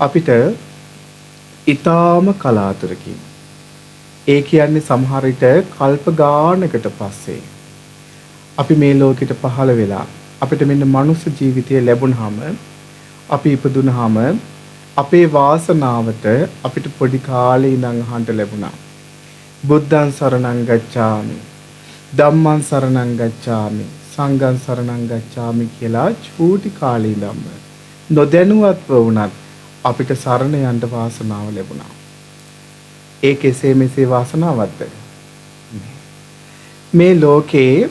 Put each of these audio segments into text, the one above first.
අපිට ඊටාම කලාතුරකින් ඒ කියන්නේ සමහර විට කල්ප ගානකට පස්සේ අපි මේ ලෝකෙට පහළ වෙලා අපිට මෙන්න මනුස්ස ජීවිතය ලැබුණාම අපි ඉපදුනහම අපේ වාසනාවට අපිට පොඩි කාලේ ඉඳන් අහන්න ලැබුණා. බුද්ධං සරණං ගච්ඡාමි, ධම්මං සරණං ගච්ඡාමි, සංඝං සරණං ගච්ඡාමි කියලා චූටි කාලේ ඉඳන්ම නොදැනුවත්ව වුණත් අපිට සරණ යන්න වාසනාව ලැබුණා. ඒ කෙසේ මෙසේ වාසනාවක්ද? මේ ලෝකේ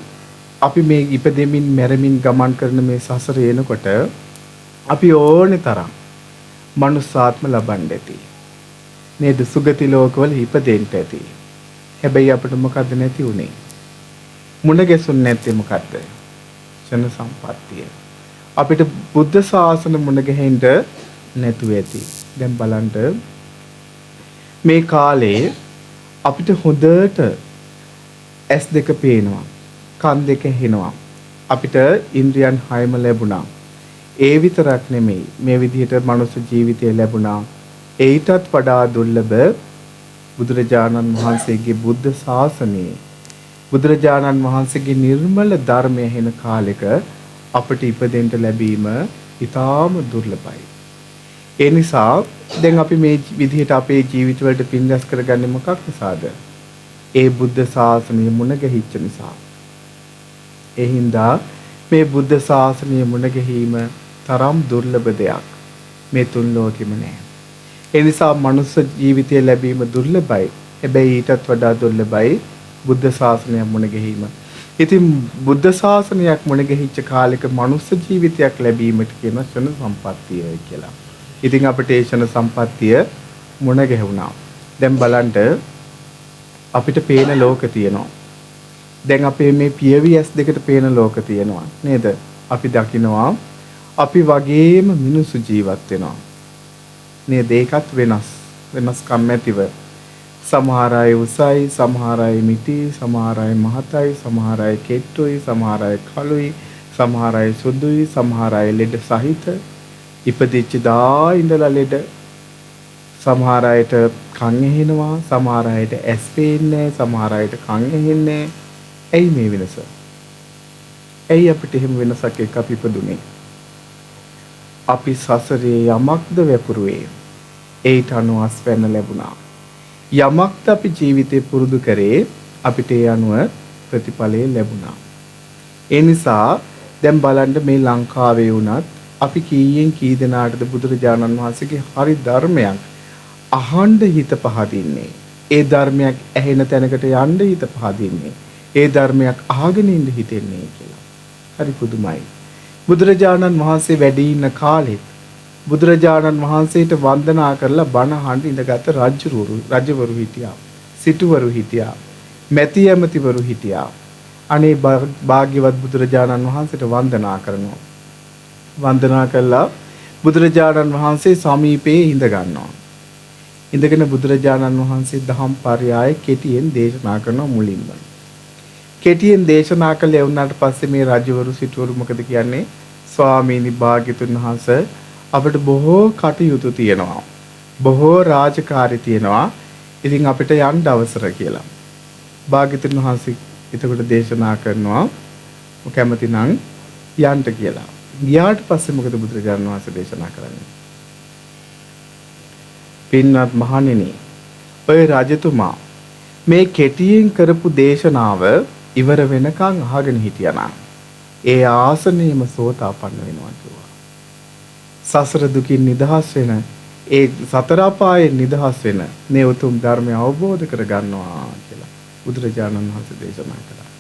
අපි මේ ඉපදෙමින් මැරෙමින් ගමන් කරන මේ සසර එනකොට අපි ඕනේ තරම් මනුස්සාත්ම ලබන්න ඇති. නේද? සුගති ලෝකවල ඉපදෙන්න ඇති. හැබැයි අපිට මොකද්ද නැති උනේ? මුණ ගැසුන්නේ නැත්තේ මොකද්ද? ක්ෂණ සම්පත්තිය. අපිට බුද්ධ ශාසන මුණ ගැහෙන්න නැතුව ඇති. දැන් බලන්න මේ කාලේ අපිට හොඳට S2 පේනවා. කන් දෙක ඇහෙනවා. අපිට ඉන්ද්‍රියන් 6ම ලැබුණා. ඒ විතරක් නෙමෙයි මේ විදිහට මනුස්ස ජීවිතය ලැබුණා. ඒටත් වඩා දුර්ලභ බුදුරජාණන් වහන්සේගේ බුද්ධ ශාසනයේ බුදුරජාණන් වහන්සේගේ නිර්මල ධර්මය හෙන කාලෙක අපිට ඉපදෙන්න ලැබීම ඊටාම දුර්ලභයි. ඒ නිසා දැන් අපි මේ විදිහට අපේ ජීවිතවලට පින් රැස් කරගන්නේ මොකක් නිසාද? ඒ බුද්ධ ශාසනය මුණ ගැහිච්ච නිසා. ඒ හින්දා මේ බුද්ධ ශාසනය මුණ ගැහිම තරම් දුර්ලභ දෙයක් මේ තුන් ලෝකෙම නැහැ. ඒ නිසා මනුස්ස ජීවිතය ලැබීම දුර්ලභයි. හැබැයි ඊටත් වඩා දුර්ලභයි බුද්ධ ශාසනය මුණ ගැහිම. ඉතින් බුද්ධ ශාසනයක් මුණ ගැහිච්ච කාලෙක මනුස්ස ජීවිතයක් ලැබීමට කියන ක්ෂණ සම්පත්තිය කියලා. ඉතින් අපිට ඒ ක්ෂණ සම්පත්තිය මුණ ගැහුණා. දැන් බලන්න අපිට පේන ලෝක තියෙනවා. දැන් අපේ මේ පියවි S2ට පේන ලෝක තියෙනවා නේද? අපි දකිනවා අපි වගේම මිනිස්සු ජීවත් වෙනවා. නේද? ඒකත් වෙනස්කම් ඇතිව. සමහර අය උසයි, සමහර අය මිටි, සමහර අය මහතයි, සමහර අය කෙට්ටුයි, සමහර අය කළුයි, සමහර අය සුදුයි, සමහර අය ලෙඩ සහිත ඉපදිච්ච දා ඉඳලා ලෙඩ. සමහර අයට කන් ඇහෙනවා, සමහර අයට ඇස් පේන්නේ, සමහර අයට කන් ඇහෙන්නේ. ඇයි මේ වෙනස? ඇයි අපිට එහෙම වෙනසක් එක්ක අපි ඉපදුනේ? අපි සසරේ යමක්ද වැපුරුවේ? ඒට අනුව අස්වැන්න ලැබුණා. යමක්ද අපි ජීවිතේ පුරුදු කරේ අපිට ඒ අනුව ප්‍රතිඵලය ලැබුණා. ඒ නිසා දැන් බලන්න මේ ලංකාවේ වුණත් අපි කීයෙන් කී දෙනාටද බුදුරජාණන් වහන්සේගේ හරි ධර්මයක් අහන්න හිත පහදින්නේ. ඒ ධර්මයක් ඇහෙන තැනකට යන්න හිත පහදින්නේ. ඒ ධර්මයක් අහගෙන ඉන්න හිතෙන්නේ කියලා. හරි පුදුමයි. බුදුරජාණන් වහන්සේ වැඩ ඉන්න කාලෙත් බුදුරජාණන් වහන්සේට වන්දනා කරලා බණ අහන්න ඉඳගත් රජවරු හිටියා. සිටුවරු හිටියා. මැති ඇමතිවරු හිටියා. අනේ භාග්‍යවත් බුදුරජාණන් වහන්සේට වන්දනා කරනවා. වන්දනා කළා බුදුරජාණන් වහන්සේ සමීපේ ඉඳ ගන්නවා. ඉඳගෙන බුදුරජාණන් වහන්සේ දහම් පරයය කෙටියෙන් දේශනා කරන මුලින්ම. කෙටියෙන් දේශනා කළේ වුණාට පස්සේ මේ රජවරු සිටුවරු මොකද කියන්නේ? ස්වාමීනි භාග්‍යතුන් වහන්සේ අපිට බොහෝ කටයුතු තියෙනවා. බොහෝ රාජකාරී තියෙනවා. ඉතින් අපිට යන්න අවසර කියලා. භාග්‍යතුන් වහන්සේ එතකොට දේශනා කරනවා කැමති නම් යන්න කියලා. ගියාට පස්සේ මොකද බුදුරජාණන් වහන්සේ දේශනා කරන්නේ? පින්වත් මහණෙනි, ඔය රජතුමා මේ කෙටියෙන් කරපු දේශනාව ඉවර වෙනකන් අහගෙන හිටියානම් ඒ ආසනයේම සෝතාපන්න වෙනවා කිව්වා. සසර දුකින් නිදහස් වෙන, ඒ සතර අපායෙන් නිදහස් වෙන මේ උතුම් ධර්මය අවබෝධ කර ගන්නවා කියලා බුදුරජාණන් වහන්සේ දේශනා කළා.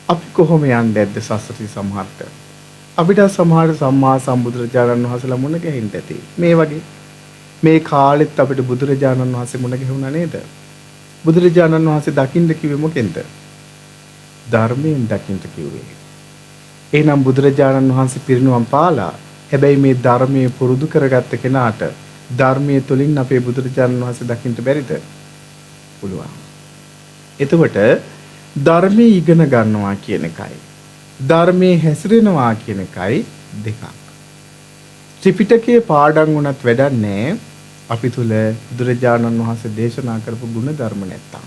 අපි කොහොම යන්නේ ඇද්ද සසරේ සමහරට? අපිට සමහර සම්මා සම්බුදුරජාණන් වහන්සේලා මුණ ගැහින්න ඇති. මේ වගේ මේ කාලෙත් අපිට බුදුරජාණන් වහන්සේ මුණ ගැහුණා නේද? බුදුරජාණන් වහන්සේ දකින්න කිව්වේ මොකෙන්ද? ධර්මයෙන් දකින්න කිව්වේ. එහෙනම් බුදුරජාණන් වහන්සේ පිරිනුවම් පාලා. හැබැයි මේ ධර්මයේ පුරුදු කරගත්ත කෙනාට ධර්මයේ තුලින් අපේ බුදුරජාණන් වහන්සේ දකින්න බැරිද? පුළුවන්. එතකොට ධර්මයේ ඉගෙන ගන්නවා කියන එකයි ධර්මයේ හැසිරෙනවා කියන එකයි දෙකක්. ත්‍රිපිටකයේ පාඩම් වුණත් වැඩක් නැහැ. අපි තුල බුදුරජාණන් වහන්සේ දේශනා කරපු ගුණ ධර්ම නැත්තම්.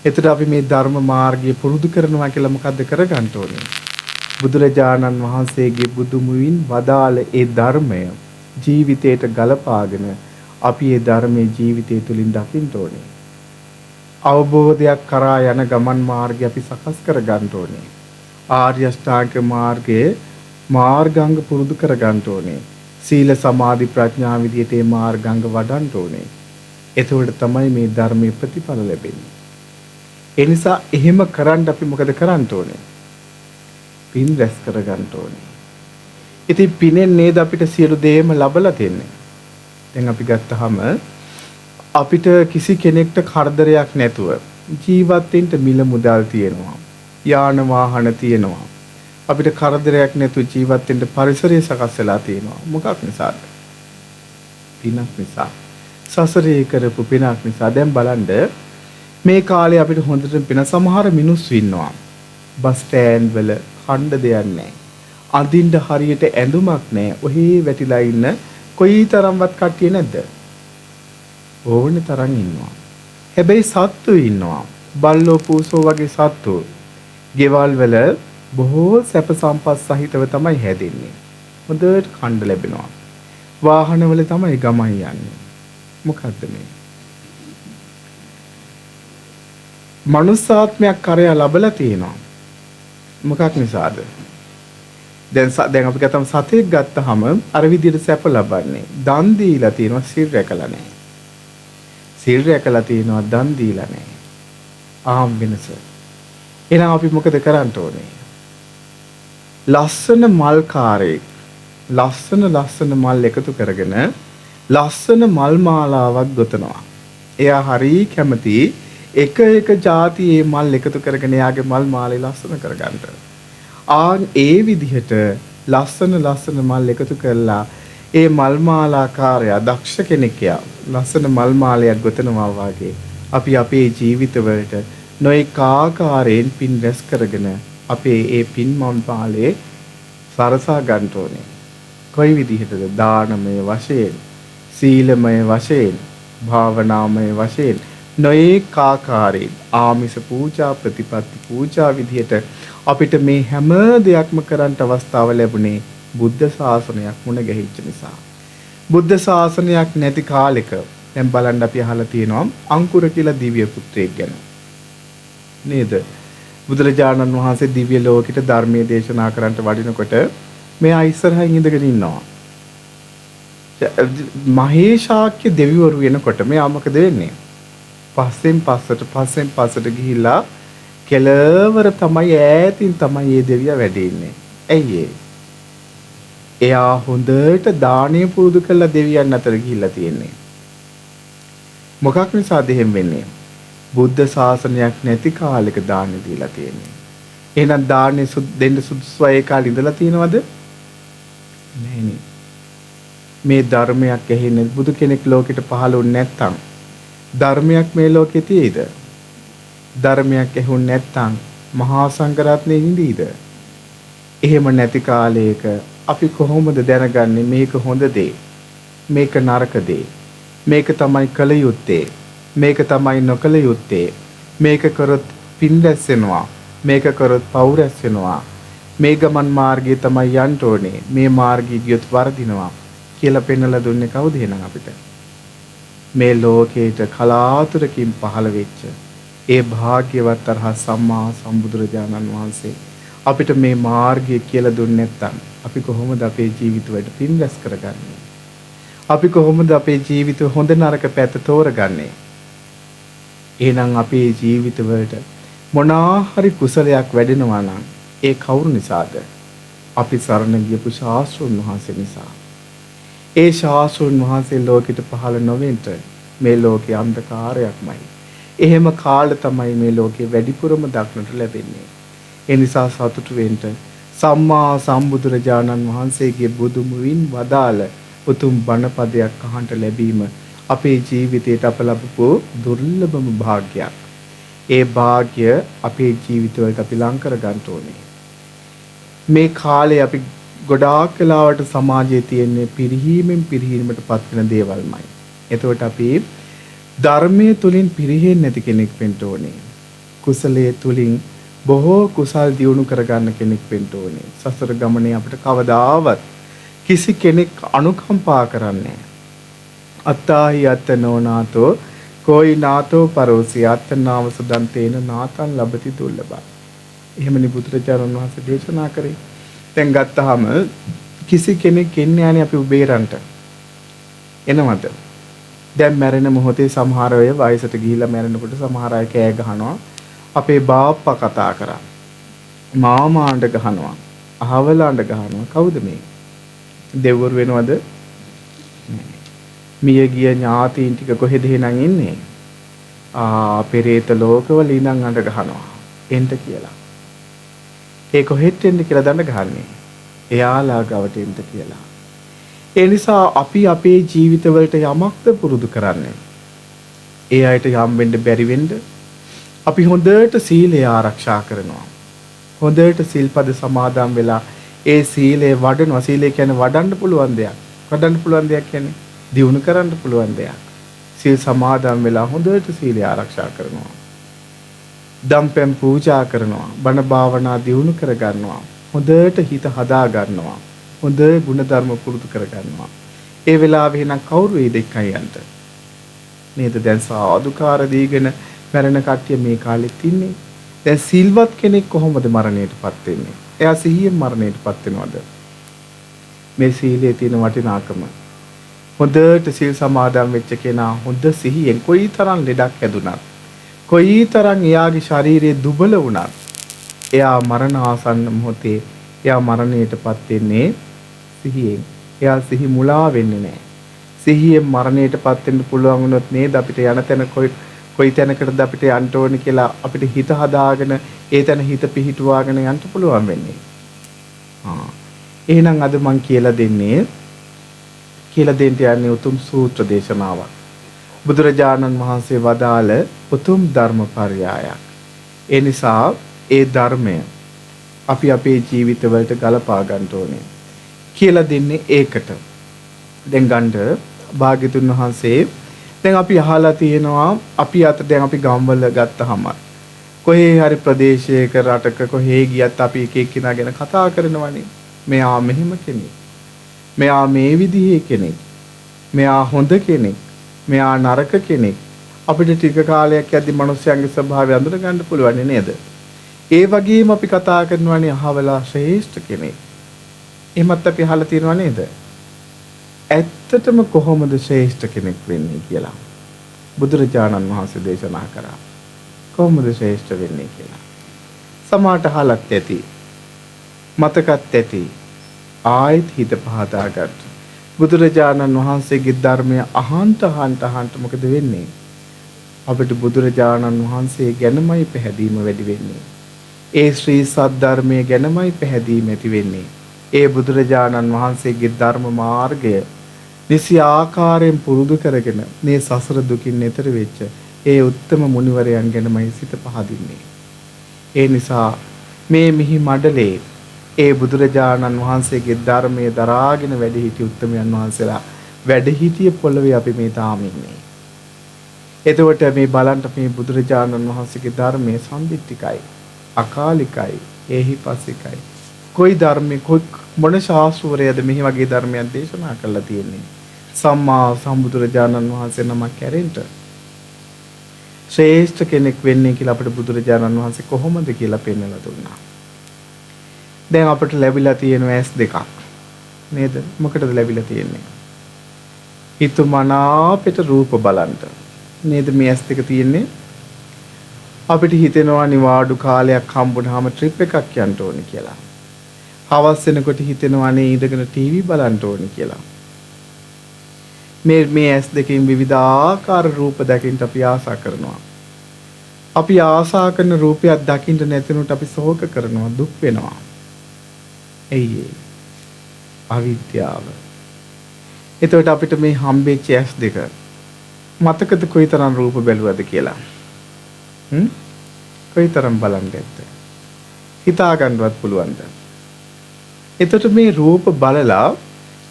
එතකොට අපි මේ ධර්ම මාර්ගය පුරුදු කරනවා කියලා මොකද්ද කරගන්න ඕනේ? බුදුරජාණන් වහන්සේගේ බුදුමුවින් වදාළ ඒ ධර්මය ජීවිතයට ගලපාගෙන අපි ඒ ධර්මයේ ජීවිතය තුළින් දකින්න ඕනේ. අවබෝධයක් කරා යන ගමන් මාර්ගය අපි සකස් කර ගන්න ඕනේ. ආර්ය අෂ්ටාංග මාර්ගයේ මාර්ගාංග පුරුදු කර ගන්න ඕනේ. සීල සමාධි ප්‍රඥා විදියට මේ මාර්ගාංග වඩන්න ඕනේ. එතකොට තමයි මේ ධර්මයේ ප්‍රතිඵල ලැබෙන්නේ. ඒ නිසා එහෙම කරන්න අපි මොකද කරන්න ඕනේ? පින් රැස් කර ගන්න ඕනේ. ඉතින් පිනෙන් නේද අපිට සියලු දේම ලබලා දෙන්නේ. දැන් අපි ගත්තාම අපිට කිසි කෙනෙක්ට කරදරයක් නැතුව ජීවත් වෙන්න මිල මුදල් තියෙනවා. යාන වාහන තියෙනවා. අපිට කරදරයක් නැතුව ජීවත් වෙන්න පරිසරය සකස් වෙලා තියෙනවා. මොකක් නිසාද? පිනක් නිසා. සසරේ කරපු පිනක් නිසා. දැන් බලන්න මේ කාලේ අපිට හොඳට පින සමහර මිනිස්සු ඉන්නවා. බස් ස්ටෑන්ඩ් වල කණ්ඩ දෙයක් නැහැ. අඳින්න හරියට ඇඳුමක් නැහැ. ඔහේ වැටිලා ඉන්න කොයිතරම්වත් කට්ටිය නැද්ද? ඕනේ තරම් ඉන්නවා. හැබැයි සත්තු ඉන්නවා. බල්ලෝ පූසෝ වගේ සත්තු. ගෙවල් වල බොහෝ සැප සම්පත් සහිතව තමයි හැදෙන්නේ. හොඳට කණ්ඩ ලැබෙනවා. වාහන වල තමයි ගමන් යන්නේ. මොකද්ද මේ? මනුස්සාත්මයක් කරය ලැබලා තියෙනවා. මොකක් නිසාද? දැන් අපි ගත්තම සතෙක් ගත්තාම අර විදිහට සැප ලබන්නේ. දන් දීලා තියෙනවා සිල් රැකලා නැහැ. සිල් රැකලා තියෙනවා දන් දීලා නැහැ. ආම් වෙනස. එහෙනම් අපි මොකද කරන්න ඕනේ? ලස්සන මල් කාරේ ලස්සන මල් එකතු කරගෙන ලස්සන මල් මාලාවක් ගොතනවා. එයා හරි කැමති එක જાතියේ මල් එකතු කරගෙන එයාගේ මල් මාලේ ලස්සන කරගන්න. ඒ විදිහට ලස්සන මල් එකතු කරලා ඒ මල් මාලාකාරයා දක්ෂ කෙනෙක් ලස්සන මල් මාලයක් ගොතනවා වගේ අපි අපේ ජීවිතවලට නොඑක ආකාරයෙන් පින් රැස් කරගෙන අපේ ඒ පින් මාලේ සරසා ගන්න ඕනේ. කොයි විදිහටද? දානමය වශයෙන්, සීලමය වශයෙන්, භාවනාමය වශයෙන් නොඑක ආකාරයෙන් ආමිස පූජා ප්‍රතිපත්ති පූජා විදිහට අපිට මේ හැම දෙයක්ම කරන්න අවස්ථාව ලැබුණේ බුද්ධ ශාසනයක් මුණ ගැහිච්ච නිසා. බුද්ධ ශාසනයක් නැති කාලෙක දැන් බලන්න අපි අහලා තියෙනවා අංකුර කියලා දිව්‍ය පුත්‍රයෙක් ගැන. නේද? බුදුරජාණන් වහන්සේ දිව්‍ය ලෝකෙට ධර්මයේ දේශනා කරන්නට වඩිනකොට මෙයා ඉස්සරහින් ඉඳගෙන ඉන්නවා. මහේශාක්‍ය දෙවිවරු වෙනකොට මෙයා මොකද වෙන්නේ? පස්සෙන් පස්සට ගිහිල්ලා කෙලවර තමයි ඈතින් තමයි මේ දෙවියා වැඩ ඉන්නේ. ඇයි එයා හොඳට දානීය පුරුදු කළා දෙවියන් අතර ගිහිල්ලා තියෙන්නේ. මොකක් නිසාද එහෙම වෙන්නේ? බුද්ධ ශාසනයක් නැති කාලෙක දාන දීලා තියෙන්නේ. එහෙනම් දාන්නේ දෙන්න සුදුසු අය කාලේ ඉඳලා තියෙනවද? නැහැ. මේ ධර්මයක් ඇහෙන්නේ බුදු කෙනෙක් ලෝකෙට පහළ වුනේ නැත්තම් ධර්මයක් මේ ලෝකේ තියෙයිද? ධර්මයක් ඇහුන්නේ නැත්තම් මහා සංඝරත්නයේ ඉඳීද? එහෙම නැති කාලයක අපි කොහොමද දැනගන්නේ මේක හොඳ දේ, මේක නරක දේ, මේක තමයි කළ යුත්තේ, මේක තමයි නොකළ යුත්තේ, මේක කරොත් පින් රැස් වෙනවා, මේක කරොත් පව් රැස් වෙනවා, මේ ගමන් මාර්ගය තමයි යන්න ඕනේ, මේ මාර්ගය ගියොත් වරදිනවා කියලා පෙන්වලා දුන්නේ කවුද එහෙනම් අපිට? මේ ලෝකේට කලාතුරකින් පහළ වෙච්ච ඒ භාග්‍යවත් අරහත් සම්මා සම්බුදුරජාණන් වහන්සේ අපිට මේ මාර්ගය කියලා දුන්නේ නැත්නම් අපි කොහොමද අපේ ජීවිතවලට පින් රැස් කරගන්නේ? අපි කොහොමද අපේ ජීවිත හොඳ නරක පැත්ත තෝරගන්නේ? එහෙනම් අපේ ජීවිතවලට මොනවා හරි කුසලයක් වැඩෙනවා නම් ඒ කවුරු නිසාද? අපි සරණ ගියපු ශාස්ත්‍රඥ වහන්සේ නිසා. ඒ ශාස්ත්‍රඥ වහන්සේ ලෝකෙට පහළ නොවෙන්න මේ ලෝකේ අන්ධකාරයක්මයි. එහෙම කාල තමයි මේ ලෝකේ වැඩිපුරම දක්නට ලැබෙන්නේ. ඒ නිසා සතුටු වෙන්න සම්මා සම්බුදුරජාණන් වහන්සේගේ බුදුමුවින් වදාළ උතුම් බණපදයක් අහන්න ලැබීම අපේ ජීවිතයට අප ලැබපු දුර්ලභම භාග්‍යයක්. ඒ භාග්‍ය අපේ ජීවිතවලට අපි ලං කර ගන්න ඕනේ. මේ කාලේ අපි ගොඩාක් වෙලාවට සමාජයේ තියෙන්නේ පිරිහීමෙන් පිරිහීමටපත් වෙන දේවල්මයි. එතකොට අපි ධර්මයේ තුලින් පිරිහෙන්නේ නැති කෙනෙක් වෙන්න ඕනේ. කුසලයේ තුලින් බොහෝ කුසල් දියුණු කරගන්න කෙනෙක් වෙන්න ඕනේ. සසර ගමනේ අපිට කවදාවත් කිසි කෙනෙක් අනුකම්පා කරන්නේ නැහැ. අත්තාහි අත්තනෝනාතෝ කොයි නාතෝ පරෝසි අත්තනාව සදන්තේන නාතං ලබති දුර්ලභ. එහෙමනි බුදුරජාණන් වහන්සේ දේශනා කරේ. දැන් ගත්තාම කිසි කෙනෙක් එන්නේ නැණි අපි උබේරන්ට. එනවද? දැන් මැරෙන මොහොතේ සමහර අය වයසට ගිහිල්ලා මැරෙනකොට සමහර අය කෑ ගහනවා. අපේ බාප්පා කතා කරා. මාමාණ්ඩ ගහනවා. අහවලාණ්ඩ ගහනවා. කවුද මේ? දෙව්වරු වෙනවද? මිය ගිය ඥාතීන් ටික කොහෙද එහෙනම් ඉන්නේ? පෙරේත ලෝකවල ඉඳන් අඬ ගහනවා. එන්න කියලා. ඒ කොහෙට එන්න කියලා දඬ ගහන්නේ. එයාලා ගාවට එන්න කියලා. ඒ නිසා අපි අපේ ජීවිතවලට යමක්ද පුරුදු කරන්නේ. ඒ අයට යම් වෙන්න බැරි වෙන්න අපි හොඳට සීලය ආරක්ෂා කරනවා. හොඳට සිල්පද සමාදන් වෙලා ඒ සීලය වඩනවා. සීලය කියන්නේ වඩන්න පුළුවන් දෙයක්. වඩන්න පුළුවන් දෙයක් කියන්නේ දියුණු කරන්න පුළුවන් දෙයක්. සීල් සමාදන් වෙලා හොඳට සීලය ආරක්ෂා කරනවා. දම්පැන් පූජා කරනවා. බණ භාවනා දියුණු කර ගන්නවා. හොඳට හිත හදා ගන්නවා. හොඳ ගුණධර්ම පුරුදු කර ගන්නවා. ඒ වෙලාවේ නම් කවුරු වෙයිද එක්කයන්ට? නේද? දැන් සාදුකාර දීගෙන මරණ කට්ටිය මේ කාලෙත් ඉන්නේ. දැන් සිල්වත් කෙනෙක් කොහොමද මරණයටපත් වෙන්නේ? එයා සිහියෙන් මරණයටපත් වෙනවද? මේ සීලයේ තියෙන වටිනාකම. හොඳට සිල් සමාදන් වෙච්ච කෙනා හොඳ සිහියෙන් කොයිතරම් ලෙඩක් හැදුනත්, කොයිතරම් එයාගේ ශරීරයේ දුබල වුණත්, එයා මරණ ආසන්න මොහොතේ එයා මරණයටපත් වෙන්නේ සිහියෙන්. එයා සිහි මුලා වෙන්නේ නැහැ. සිහියෙන් මරණයටපත් වෙන්න පුළුවන් වුණොත් නේද අපිට යන තැන කොයි තැනකටද අපිට යන්න ඕනේ කියලා අපිට හිත හදාගෙන ඒ තැන හිත පිහිටුවාගෙන යන්න පුළුවන් වෙන්නේ. එහෙනම් අද මම කියලා දෙන්න යන්නේ උතුම් සූත්‍ර දේශනාවක්. බුදුරජාණන් වහන්සේ වදාළ උතුම් ධර්මපරයයක්. ඒ නිසා ඒ ධර්මය අපි අපේ ජීවිතවලට ගලපා ගන්න ඕනේ. කියලා දෙන්නේ ඒකට. දැන් ගන්න භාග්‍යතුන් වහන්සේ දැන් අපි අහලා තියෙනවා අපි අත දැන් අපි ගම්වල ගත්තාම කොහේ හරි ප්‍රදේශයක රටක කොහේ ගියත් අපි එක එක්කිනා ගැන කතා කරනවනේ. මෙයා මෙහෙම කෙනෙක්. මෙයා මේ විදිහේ කෙනෙක්. මෙයා හොඳ කෙනෙක්. මෙයා නරක කෙනෙක්. අපිට ටික කාලයක් යද්දි මිනිස්යාගේ ස්වභාවය අඳුර ගන්න පුළුවන් නේද? ඒ වගේම අපි කතා කරනවානේ අහවලා ශ්‍රේෂ්ඨ කෙනෙක්. එහෙමත් අපි අහලා තියෙනව නේද? ඇත්තටම කොහොමද ශ්‍රේෂ්ඨ කෙනෙක් වෙන්නේ කියලා බුදුරජාණන් වහන්සේ දේශනා කරා. කොහොමද ශ්‍රේෂ්ඨ වෙන්නේ කියලා. සමාට අහලත් ඇති. මතකත් ඇති. ආයිත් හිත පහදා ගන්න. බුදුරජාණන් වහන්සේගේ ධර්මය අහන්ත මොකද වෙන්නේ? අපිට බුදුරජාණන් වහන්සේ ගැනමයි පැහැදීම වැඩි වෙන්නේ. ඒ ශ්‍රී සද්ධර්මයේ ගැනමයි පැහැදීම ඇති වෙන්නේ. ඒ බුදුරජාණන් වහන්සේගේ ධර්ම මාර්ගය නිසි ආකාරයෙන් පුරුදු කරගෙන මේ සසර දුකින් එතර වෙච්ච ඒ උත්තම මුනිවරයන් ගැනමයි සිත පහදින්නේ. ඒ නිසා මේ මිහි මඩලේ ඒ බුදුරජාණන් වහන්සේගේ ධර්මයේ දරාගෙන වැඩ සිටි උත්තමයන් වහන්සේලා වැඩ සිටිය පොළවේ අපි මේ තාම ඉන්නේ. එතකොට මේ බලන්න මේ බුදුරජාණන් වහන්සේගේ ධර්මයේ සම්දිත්තිකයි, අකාලිකයි, ඒහිපස්සිකයි. කොයි ධර්මයේ මොන ශාස්ත්‍රවරයද මේ වගේ ධර්මයක් දේශනා කරලා තියෙන්නේ? සම්මා සම්බුදුරජාණන් වහන්සේ නමක් කැරෙන්න ශ්‍රේෂ්ඨ කෙනෙක් වෙන්නේ කියලා අපිට බුදුරජාණන් වහන්සේ කොහොමද කියලා පෙන්වලා දුන්නා. දැන් අපිට ලැබිලා තියෙන S2 නේද? මොකටද ලැබිලා තියෙන්නේ? හිතුමනාපෙට රූප බලන්න නේද මේ S2 තියෙන්නේ? අපිට හිතෙනවා නිවාඩු කාලයක් හම්බුනහම ට්‍රිප් එකක් යන්න ඕනේ කියලා. හවස් වෙනකොට හිතෙනවා අනේ ඉඳගෙන ටීවී බලන්න ඕනේ කියලා. මේ S2කින් විවිධාකාර රූප දකින්න අපි ආසා කරනවා. අපි ආසා කරන රූපයක් දකින්න නැතිනුට අපි ශෝක කරනවා, දුක් වෙනවා. එයි අවිද්‍යාව. එතකොට අපිට මේ හම්බෙච්ච S2 මතකද කොයිතරම් රූප බැලුවද කියලා? කොයිතරම් බලන්නද? හිතා ගන්නවත් පුළුවන්ද? එතකොට මේ රූප බලලා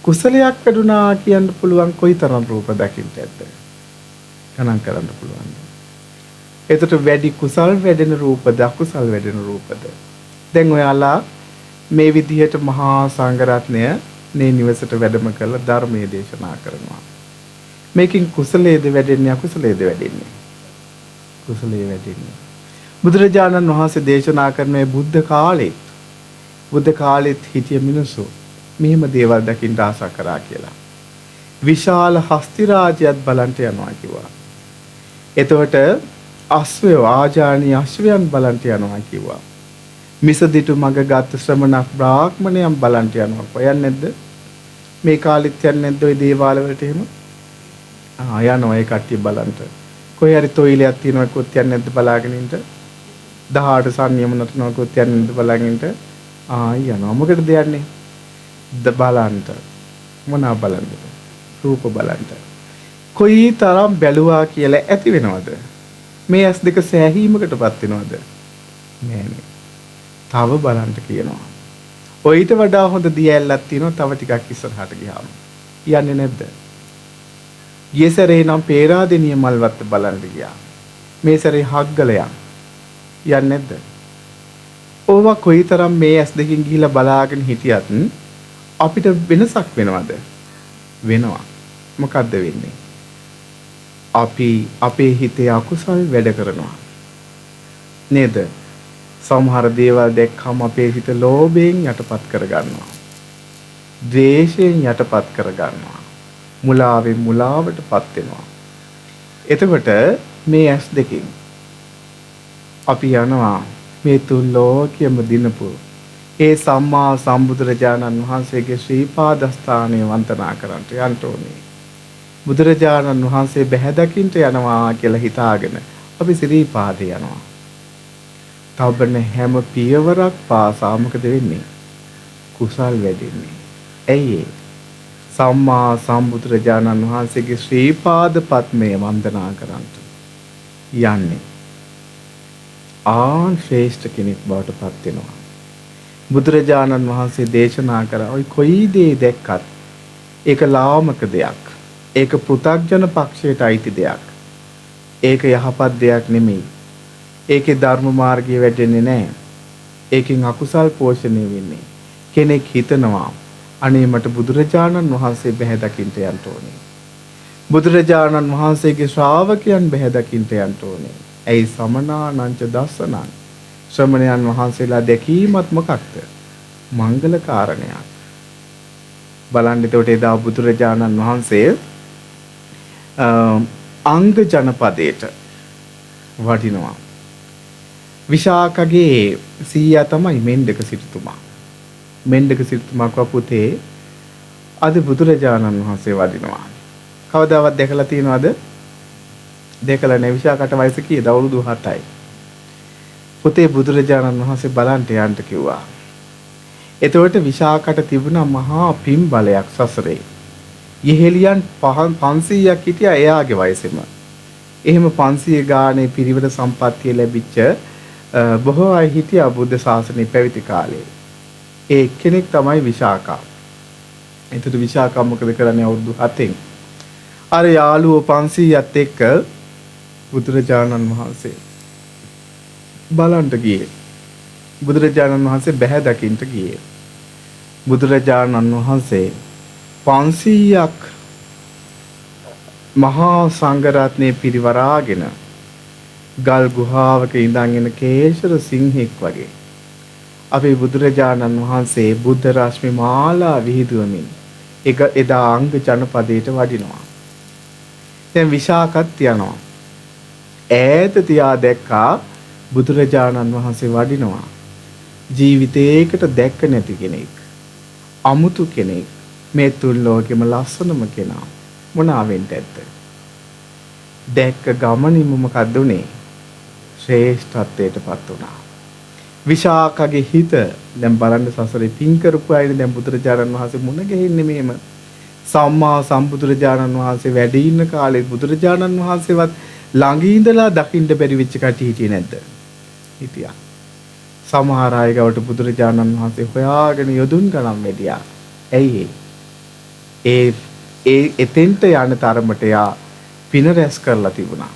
කුසලයක් වැඩුණා කියන්න පුළුවන් කොයිතරම් රූප දකින්නද? ගණන් කරන්න පුළුවන්ද? එතකොට වැඩි කුසල් වැඩෙන රූපද අකුසල් වැඩෙන රූපද? දැන් ඔයාලා මේ විදිහට මහා සංඝරත්නය මේ නිවසට වැඩම කරලා ධර්මයේ දේශනා කරනවා. මේකෙන් කුසලයේද වැඩෙන්නේ අකුසලයේද වැඩෙන්නේ? කුසලයේ වැඩෙන්නේ. බුදුරජාණන් වහන්සේ දේශනා කරන මේ බුද්ධ කාලෙත් හිටිය මිනිස්සු මෙහෙම දේවල් දකින්න ආසා කරා කියලා. විශාල හස්ති රාජ්‍යයක් බලන්ට යනවා කිව්වා. එතකොට අශ්වයෝ ආජානීය අශ්වයන් බලන්ට යනවා කිව්වා. මිසදිටු මග ගත් ශ්‍රමණ බ්‍රාහ්මණයන් බලන්ට යනවා. කොයන් නැද්ද? මේ කාලෙත් යන්නේ නැද්ද ওই දේවාල වලට එහෙම? යනවා ඒ කට්ටිය බලන්ට. කොහේ හරි තොইলයක් තියෙනවා කොත් යන්නේ නැද්ද බලාගෙන ඉන්න? 18 සංයමනට නොකොත් යන්නේ නැද්ද බලාගෙන ඉන්න? යනවා. මොකටද යන්නේ? බලන්ට. මොනවා බලන්නද? රූප බලන්ට. කොයි තරම් බැලුවා කියලා ඇති වෙනවද? මේ ඇස් දෙක සෑහීමකටපත් වෙනවද? නෑනේ. තව බලන්න කියනවා. ඔయిత වඩා හොඳ දියැලක් තියෙනවා තව ටිකක් ඉස්සරහට ගියාම. යන්නේ නැද්ද? ගිය සැරේ නම් පේරාදෙනිය මල්වත්ත බලන්න ගියා. මේ සැරේ හග්ගලයන්. යන්නේ නැද්ද? ඕවා කොයිතරම් මේ ඇස් දෙකෙන් ගිහිලා බලාගෙන හිටියත් අපිට වෙනසක් වෙනවද? වෙනවා. මොකද්ද වෙන්නේ? අපි අපේ හිතේ අකුසල් වැඩ කරනවා. නේද? සමහර දේවල් දැක්කම අපේ හිත ලෝභයෙන් යටපත් කරගන්නවා. ද්වේෂයෙන් යටපත් කරගන්නවා. මුලාවෙන් මුලාවටපත් වෙනවා. එතකොට මේ ඇස් දෙකෙන් අපි යනවා මේ තුන් ලෝකයේම දිනපු ඒ සම්මා සම්බුදුරජාණන් වහන්සේගේ ශ්‍රී පාදස්ථානය වන්දනා කරන්නට යන්න ඕනේ. බුදුරජාණන් වහන්සේ බැහැ දකින්න යනවා කියලා හිතාගෙන අපි ශ්‍රී පාදේ යනවා. තවබන හැම පියවරක් පාසා මොකද වෙන්නේ? කුසල් වැඩෙන්නේ. ඇයි සම්මා සම්බුදුරජාණන් වහන්සේගේ ශ්‍රී පාද පද්මය වන්දනා කරන්නට යන්නේ. ශ්‍රේෂ්ඨ කෙනෙක් බවට පත් වෙනවා. බුදුරජාණන් වහන්සේ දේශනා කරා ඔය කොයි දේ දැක්කත් ඒක ලාමක දෙයක්. ඒක පෘථග්ජන පක්ෂයට අයිති දෙයක්. ඒක යහපත් දෙයක් නෙමෙයි. ඒකේ ධර්ම මාර්ගය වැඩෙන්නේ නැහැ. ඒකෙන් අකුසල් පෝෂණය වෙන්නේ. කෙනෙක් හිතනවා අනේ මට බුදුරජාණන් වහන්සේ බැහැ දකින්න යන්න ඕනේ. බුදුරජාණන් වහන්සේගේ ශ්‍රාවකයන් බැහැ දකින්න යන්න ඕනේ. ඇයි සමනානංච දස්සනං ශ්‍රමණයන් වහන්සේලා දැකීමත් මොකක්ද? මංගල කාරණයක්. බලන්න එතකොට එදා බුදුරජාණන් වහන්සේ අංග ජනපදයට වඩිනවා. විශාකගේ සීයා තමයි මෙණ්ඩක සිටුතුමා. මෙණ්ඩක සිටුතුමා කව පුතේ අද බුදුරජාණන් වහන්සේ වඩිනවා. කවදාවත් දැකලා තියෙනවද? දැකලා නැහැ. විශාකට වයස කීයද? අවුරුදු 7යි. පුතේ බුදුරජාණන් වහන්සේ බලන්ට යන්න කිව්වා. එතකොට විශාකට තිබුණා මහා පින් බලයක් සසරේ. යෙහෙලියන් 500ක් හිටියා එයාගේ වයසෙම. එහෙම 500 ගානේ පිරිවර සම්පත්තිය ලැබිච්ච බොහෝ අය හිටියා බුද්ධ ශාසනය පැවිදි කාලේ. ඒ කෙනෙක් තමයි විශාකා. එතකොට විශාකා මොකද කරන්නේ අවුරුදු 7න්? අර යාළුවෝ 500ත් එක්ක බුදුරජාණන් වහන්සේ බලන්ට ගියේ. බුදුරජාණන් වහන්සේ බැහැ දකින්න ගියේ. බුදුරජාණන් වහන්සේ 500ක් මහා සංඝරත්නයේ පිරිවරාගෙන ගල් ගුහාවක ඉඳන් එන කේශර සිංහෙක් වගේ අපේ බුදුරජාණන් වහන්සේ බුද්ධ රශ්මි මාලා විහිදුවමින් එදා අංග ජනපදයට වඩිනවා. දැන් විශාකත් යනවා. ඈත තියා දැක්කා බුදුරජාණන් වහන්සේ වඩිනවා. ජීවිතේකට දැක්ක නැති කෙනෙක්. අමුතු කෙනෙක්. මේ තුන් ලෝකෙම ලස්සනම කෙනා. මොනවා වෙන්නද? දැක්ක ගමනින්ම මොකද උනේ? ශ්‍රේෂ්ඨත්වයටපත් වුණා. විශාකගේ හිත දැන් බලන්න සසරේ පින් කරපු අයනේ දැන් බුදුරජාණන් වහන්සේ මුණ ගැහින්නේ මෙහෙම. සම්මා සම්බුදුරජාණන් වහන්සේ වැඩ ඉන්න කාලේ බුදුරජාණන් වහන්සේවත් ළඟ ඉඳලා දකින්න බැරි වෙච්ච කටි හිටියේ නැද්ද? හිටියා. සමහර අය ගාවට බුදුරජාණන් වහන්සේ හොයාගෙන යොදුන් ගණන් වැඩියා. ඇයි ඒ එතෙන්ට යන තරමට යා පින රැස් කරලා තිබුණා.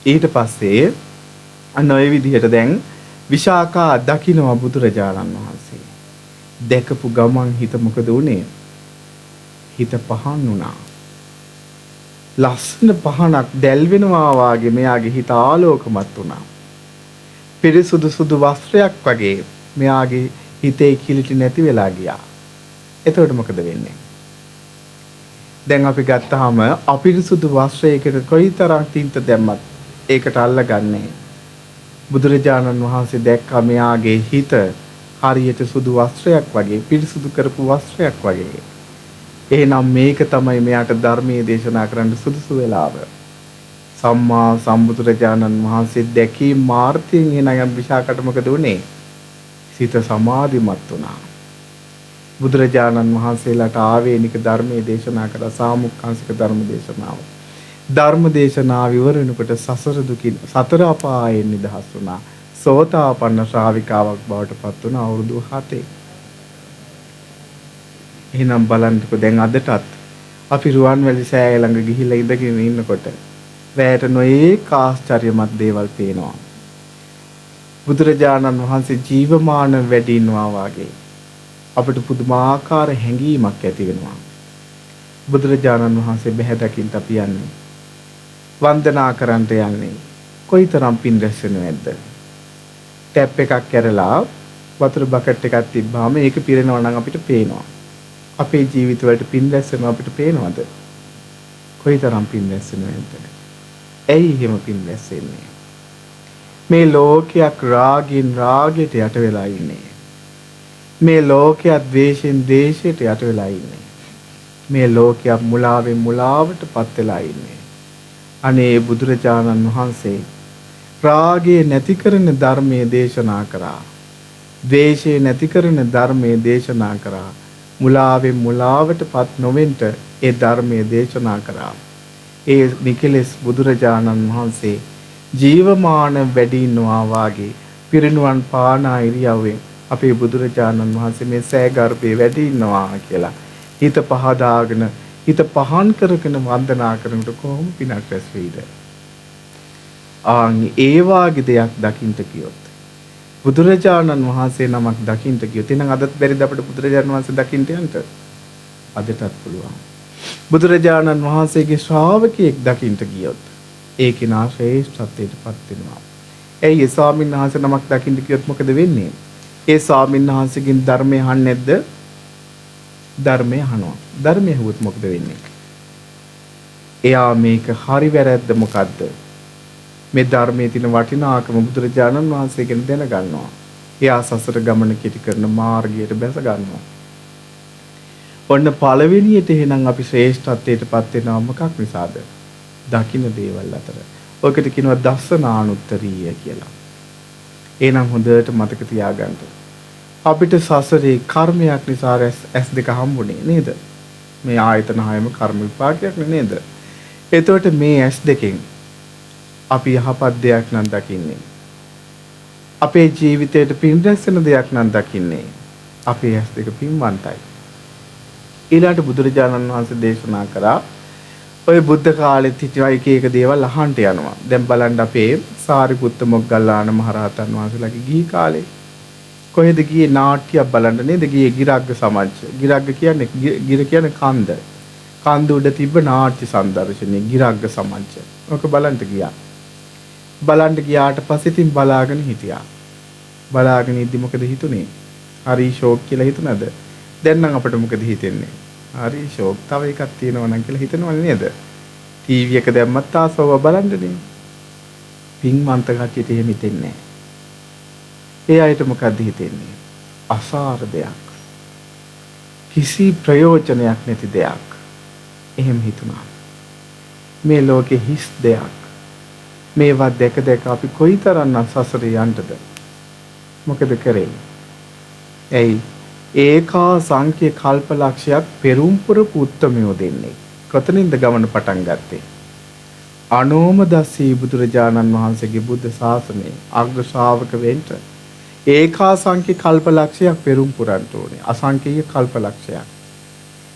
ඊට පස්සේ අන්න ඔය විදිහට දැන් විශාකා දකින්නවා බුදුරජාණන් වහන්සේ. දැකපු ගමන් හිත මොකද උනේ? හිත පහන් වුණා. ලස්සන පහනක් දැල් වෙනවා වාගේ මෙයාගේ හිත ආලෝකමත් වුණා. පිරිසුදු සුදු වස්ත්‍රයක් වගේ මෙයාගේ හිතේ කිලිටි නැති වෙලා ගියා. එතකොට මොකද වෙන්නේ? දැන් අපි ගත්තාම අපිරිසුදු වස්ත්‍රයකට කොයිතරම් තින්ත දැම්මත් ඒකට අල්ලගන්නේ. බුදුරජාණන් වහන්සේ දැක්කා මෙයාගේ හිත හරියට සුදු වස්ත්‍රයක් වගේ පිරිසුදු කරපු වස්ත්‍රයක් වගේ. එහෙනම් මේක තමයි මෙයාට ධර්මයේ දේශනා කරන්න සුදුසු වෙලාව. සම්මා සම්බුදුරජාණන් වහන්සේ දැකී මාර්ථයෙන් එන විශාකට මොකද උනේ? සිත සමාධිමත් වුණා. බුදුරජාණන් වහන්සේලාට ආවේනික ධර්මයේ දේශනා කළා සාමුක්ඛංශික ධර්ම දේශනාව. ධර්ම දේශනාව ඉවර වෙනකොට සසර දුකින් සතර අපායෙන් නිදහස් වුණා. සෝතාපන්න ශ්‍රාවිකාවක් බවට පත් වුණා අවුරුදු 7. එහෙනම් බලන්නකෝ දැන් අදටත් අපි රුවන්වැලි සෑය ළඟ ගිහිල්ලා ඉඳගෙන ඉන්නකොට වැයට නොයේක ආශ්චර්යමත් දේවල් පේනවා. බුදුරජාණන් වහන්සේ ජීවමාන වැඩි ඉන්නවා වාගේ අපිට පුදුමාකාර හැඟීමක් ඇති වෙනවා. බුදුරජාණන් වහන්සේ බැහැ දකින්න අපි යන්නේ. වන්දනා කරන්නට යන්නේ. කොයිතරම් පින් රැස් වෙනවද? ටැප් එකක් කරලා වතුර බකට් එකක් තිබ්බාම ඒක පිරෙනවා නම් අපිට පේනවා. අපේ ජීවිතවලට පින් රැස් වෙනවා අපිට පේනවද? කොයිතරම් පින් රැස් වෙනවද? ඇයි එහෙම පින් රැස් වෙන්නේ? මේ ලෝකයක් රාගින් රාගයට යට වෙලා ඉන්නේ. මේ ලෝකයක් ද්වේෂෙන් ද්වේෂයට යට වෙලා ඉන්නේ. මේ ලෝකයක් මුලාවෙන් මුලාවට පත් වෙලා ඉන්නේ. අනේ බුදුරජාණන් වහන්සේ රාගය නැති කරන ධර්මයේ දේශනා කරා. ද්වේෂය නැති කරන ධර්මයේ දේශනා කරා. මුලාවෙන් මුලාවට පත් නොවෙන්න ඒ ධර්මයේ දේශනා කරා. ඒ නිකලස් බුදුරජාණන් වහන්සේ ජීවමාන වැඩි ඉන්නවා වාගේ පිරිනුවන් පාන ඉරියව්වෙන් අපේ බුදුරජාණන් වහන්සේ මේ සෑගර්භයේ වැඩි ඉන්නවා කියලා හිත පහදාගෙන හිත පහන් කරගෙන වන්දනා කරනකොට කොහොම පිනක් රැස් වෙයිද? ඒ වාගේ දෙයක් දකින්න කියොත් බුදුරජාණන් වහන්සේ නමක් දකින්න කියොත් එහෙනම් අදත් බැරිද අපිට බුදුරජාණන් වහන්සේ දකින්න යන්න? අදටත් පුළුවන්. බුදුරජාණන් වහන්සේගේ ශ්‍රාවකයෙක් දකින්න කියොත් ඒකේ නා ශ්‍රේෂ්ඨත්වයටපත් වෙනවා. ඒ ස්වාමීන් වහන්සේ නමක් දකින්න කියොත් මොකද වෙන්නේ? ඒ ස්වාමීන් වහන්සේගෙන් ධර්මය අහන්නේ නැද්ද? ධර්මය අහනවා. ධර්මය ඇහුවොත් මොකද වෙන්නේ? එයා මේක හරි වැරද්ද මොකද්ද? මේ ධර්මයේ තියෙන වටිනාකම බුදුරජාණන් වහන්සේ ගැන දැනගන්නවා. එයා සසර ගමන කෙටි කරන මාර්ගයට බැස ගන්නවා. ඔන්න පළවෙනියට එහෙනම් අපි ශ්‍රේෂ්ඨත්වයටපත් වෙනවා මොකක් නිසාද? දකින්න දේවල් අතර. ඔකට කියනවා දස්සනානුත්තරීය කියලා. එහෙනම් හොඳට මතක තියාගන්න. අපිට සසරේ කර්මයක් නිසා S2 හම්බුනේ නේද? මේ ආයතන හයම කර්ම විපාකයක් නේද? එතකොට මේ S2කින් අපි යහපත් දෙයක් නම් දකින්නේ. අපේ ජීවිතයට පින් රැස් වෙන දෙයක් නම් දකින්නේ. අපේ S2 පින්වන්තයි. ඊළාට බුදුරජාණන් වහන්සේ දේශනා කරා ඔය බුද්ධ කාලෙත් හිටියා එක එක දේවල් අහන්න යනවා. දැන් බලන්න අපේ සාරිපුත්ත මොග්ගල්ලාන මහරහතන් වහන්සේලාගේ ගිහි කාලේ කොහෙද ගියේ? නාට්‍යයක් බලන්න නේද ගියේ? ගිරග්ග සමච්ච. ගිරග්ග කියන්නේ ගිර කියන්නේ කන්ද. කන්ද උඩ තිබ්බ නාට්‍ය සංදර්ශනයේ ගිරග්ග සමච්ච. ඔක බලන්න ගියා. බලන්න ගියාට පස්සේ ඉතින් බලාගෙන හිටියා. බලාගෙන ඉද්දි මොකද හිතුනේ? හරි ෂෝක් කියලා හිතුණාද? දැන් නම් අපිට මොකද හිතෙන්නේ? හරි ෂෝක් තව එකක් තියෙනවා නම් කියලා හිතනවනේ නේද? ටීවී එක දැම්මත් ආසව බලන්නනේ. පින්වන්ත කට්ටියට එහෙම හිතෙන්නේ නැහැ. ඒ අයට මොකද්ද හිතෙන්නේ? අසාර දෙයක්. කිසි ප්‍රයෝජනයක් නැති දෙයක්. එහෙම හිතුණා. මේ ලෝකේ හිස් දෙයක්. මේවා දැක දැක අපි කොයිතරම්නම් සසරේ යන්නද? මොකද කරේ? ඇයි? ඒකා සංඛ්‍ය කල්පලක්ෂයක් පෙරම්පුරපු උත්තමයෝ දෙන්නේ. කොතනින්ද ගමන පටන් ගත්තේ? අනෝමදස්සී බුදුරජාණන් වහන්සේගේ බුද්ධ ශාසනයේ අග්‍ර ශ්‍රාවක වෙන්න ඒකාසංඛ්‍ය කල්පලක්ෂයක් පෙරම් පුරන්න ඕනේ. අසංඛ්‍යීය කල්පලක්ෂයක්.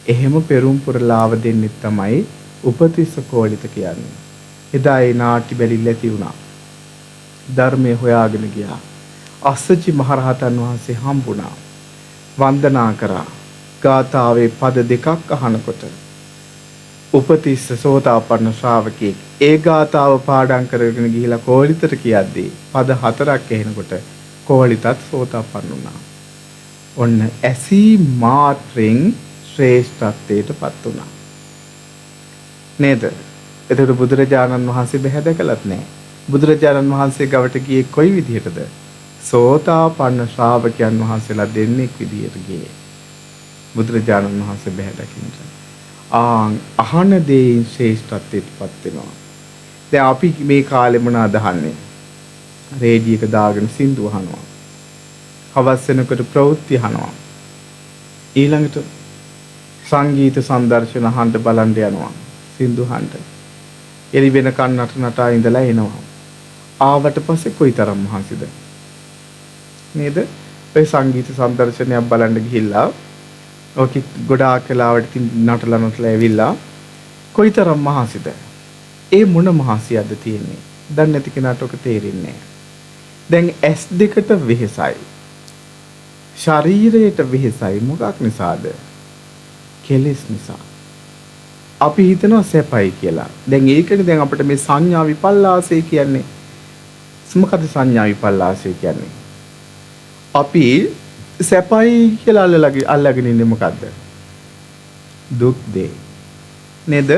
එහෙම පෙරම් පුරලාව දෙන්නෙත් තමයි උපතිස්ස කෝලිත කියන්නේ. එදා ඒ නාට්‍ය බැලිල්ල ඇති වුණා. ධර්මය හොයාගෙන ගියා. අස්සජි මහරහතන් වහන්සේ හම්බුණා. වන්දනා කරා. ගාථාවේ පද දෙකක් අහනකොට උපතිස්ස සෝතාපන්න ශ්‍රාවකෙක් ඒ ගාථාව පාඩම් කරගෙන ගිහිලා කෝලිතට කියද්දී පද හතරක් ඇහෙනකොට කෝලිතත් සෝතාපන්න වුණා. ඔන්න ඇසී මාත්‍රෙන් ශ්‍රේෂ්ඨත්වයටපත් වුණා. නේද? එතකොට බුදුරජාණන් වහන්සේ බැහැ දැකලත් නැහැ. බුදුරජාණන් වහන්සේ ගවට ගියේ කොයි විදිහටද? සෝතාපන්න ශ්‍රාවකයන් වහන්සේලා දෙන්නෙක් විදියට ගියේ. බුදුරජාණන් වහන්සේ බැහැ දකින්න. අහන දේෙන් ශ්‍රේෂ්ඨත්වයටපත් වෙනවා. දැන් අපි මේ කාලේ මොනවද අහන්නේ? රේඩියෝ එක දාගෙන සින්දු අහනවා. හවස් වෙනකොට ප්‍රවෘත්ති අහනවා. ඊළඟට සංගීත සංදර්ශන අහන්න බලන්න යනවා. සින්දු අහන්න. එළි වෙනකන් නටනටා ඉඳලා එනවා. ආවට පස්සේ කොයිතරම් මහන්සිද? නේද? ඒ සංගීත සංදර්ශනයක් බලන්න ගිහිල්ලා ඔකි ගොඩාක් වෙලාවට නටලා ඇවිල්ලා කොයිතරම් මහන්සිද? ඒ මොන මහන්සියක්ද තියෙන්නේ? දැන් නැති කෙනාට ඔක තේරෙන්නේ නැහැ. දැන් S2ට වෙහෙසයි. ශරීරයට වෙහෙසයි. මොකක් නිසාද? කෙලෙස් නිසා. අපි හිතනවා සැපයි කියලා. දැන් ඒකනේ දැන් අපිට මේ සංඥා විපල්ලාසය කියන්නේ. මොකද සංඥා විපල්ලාසය කියන්නේ? අපි සැපයි කියලා අල්ලගෙන ඉන්නේ මොකද්ද? දුක් දේ. නේද?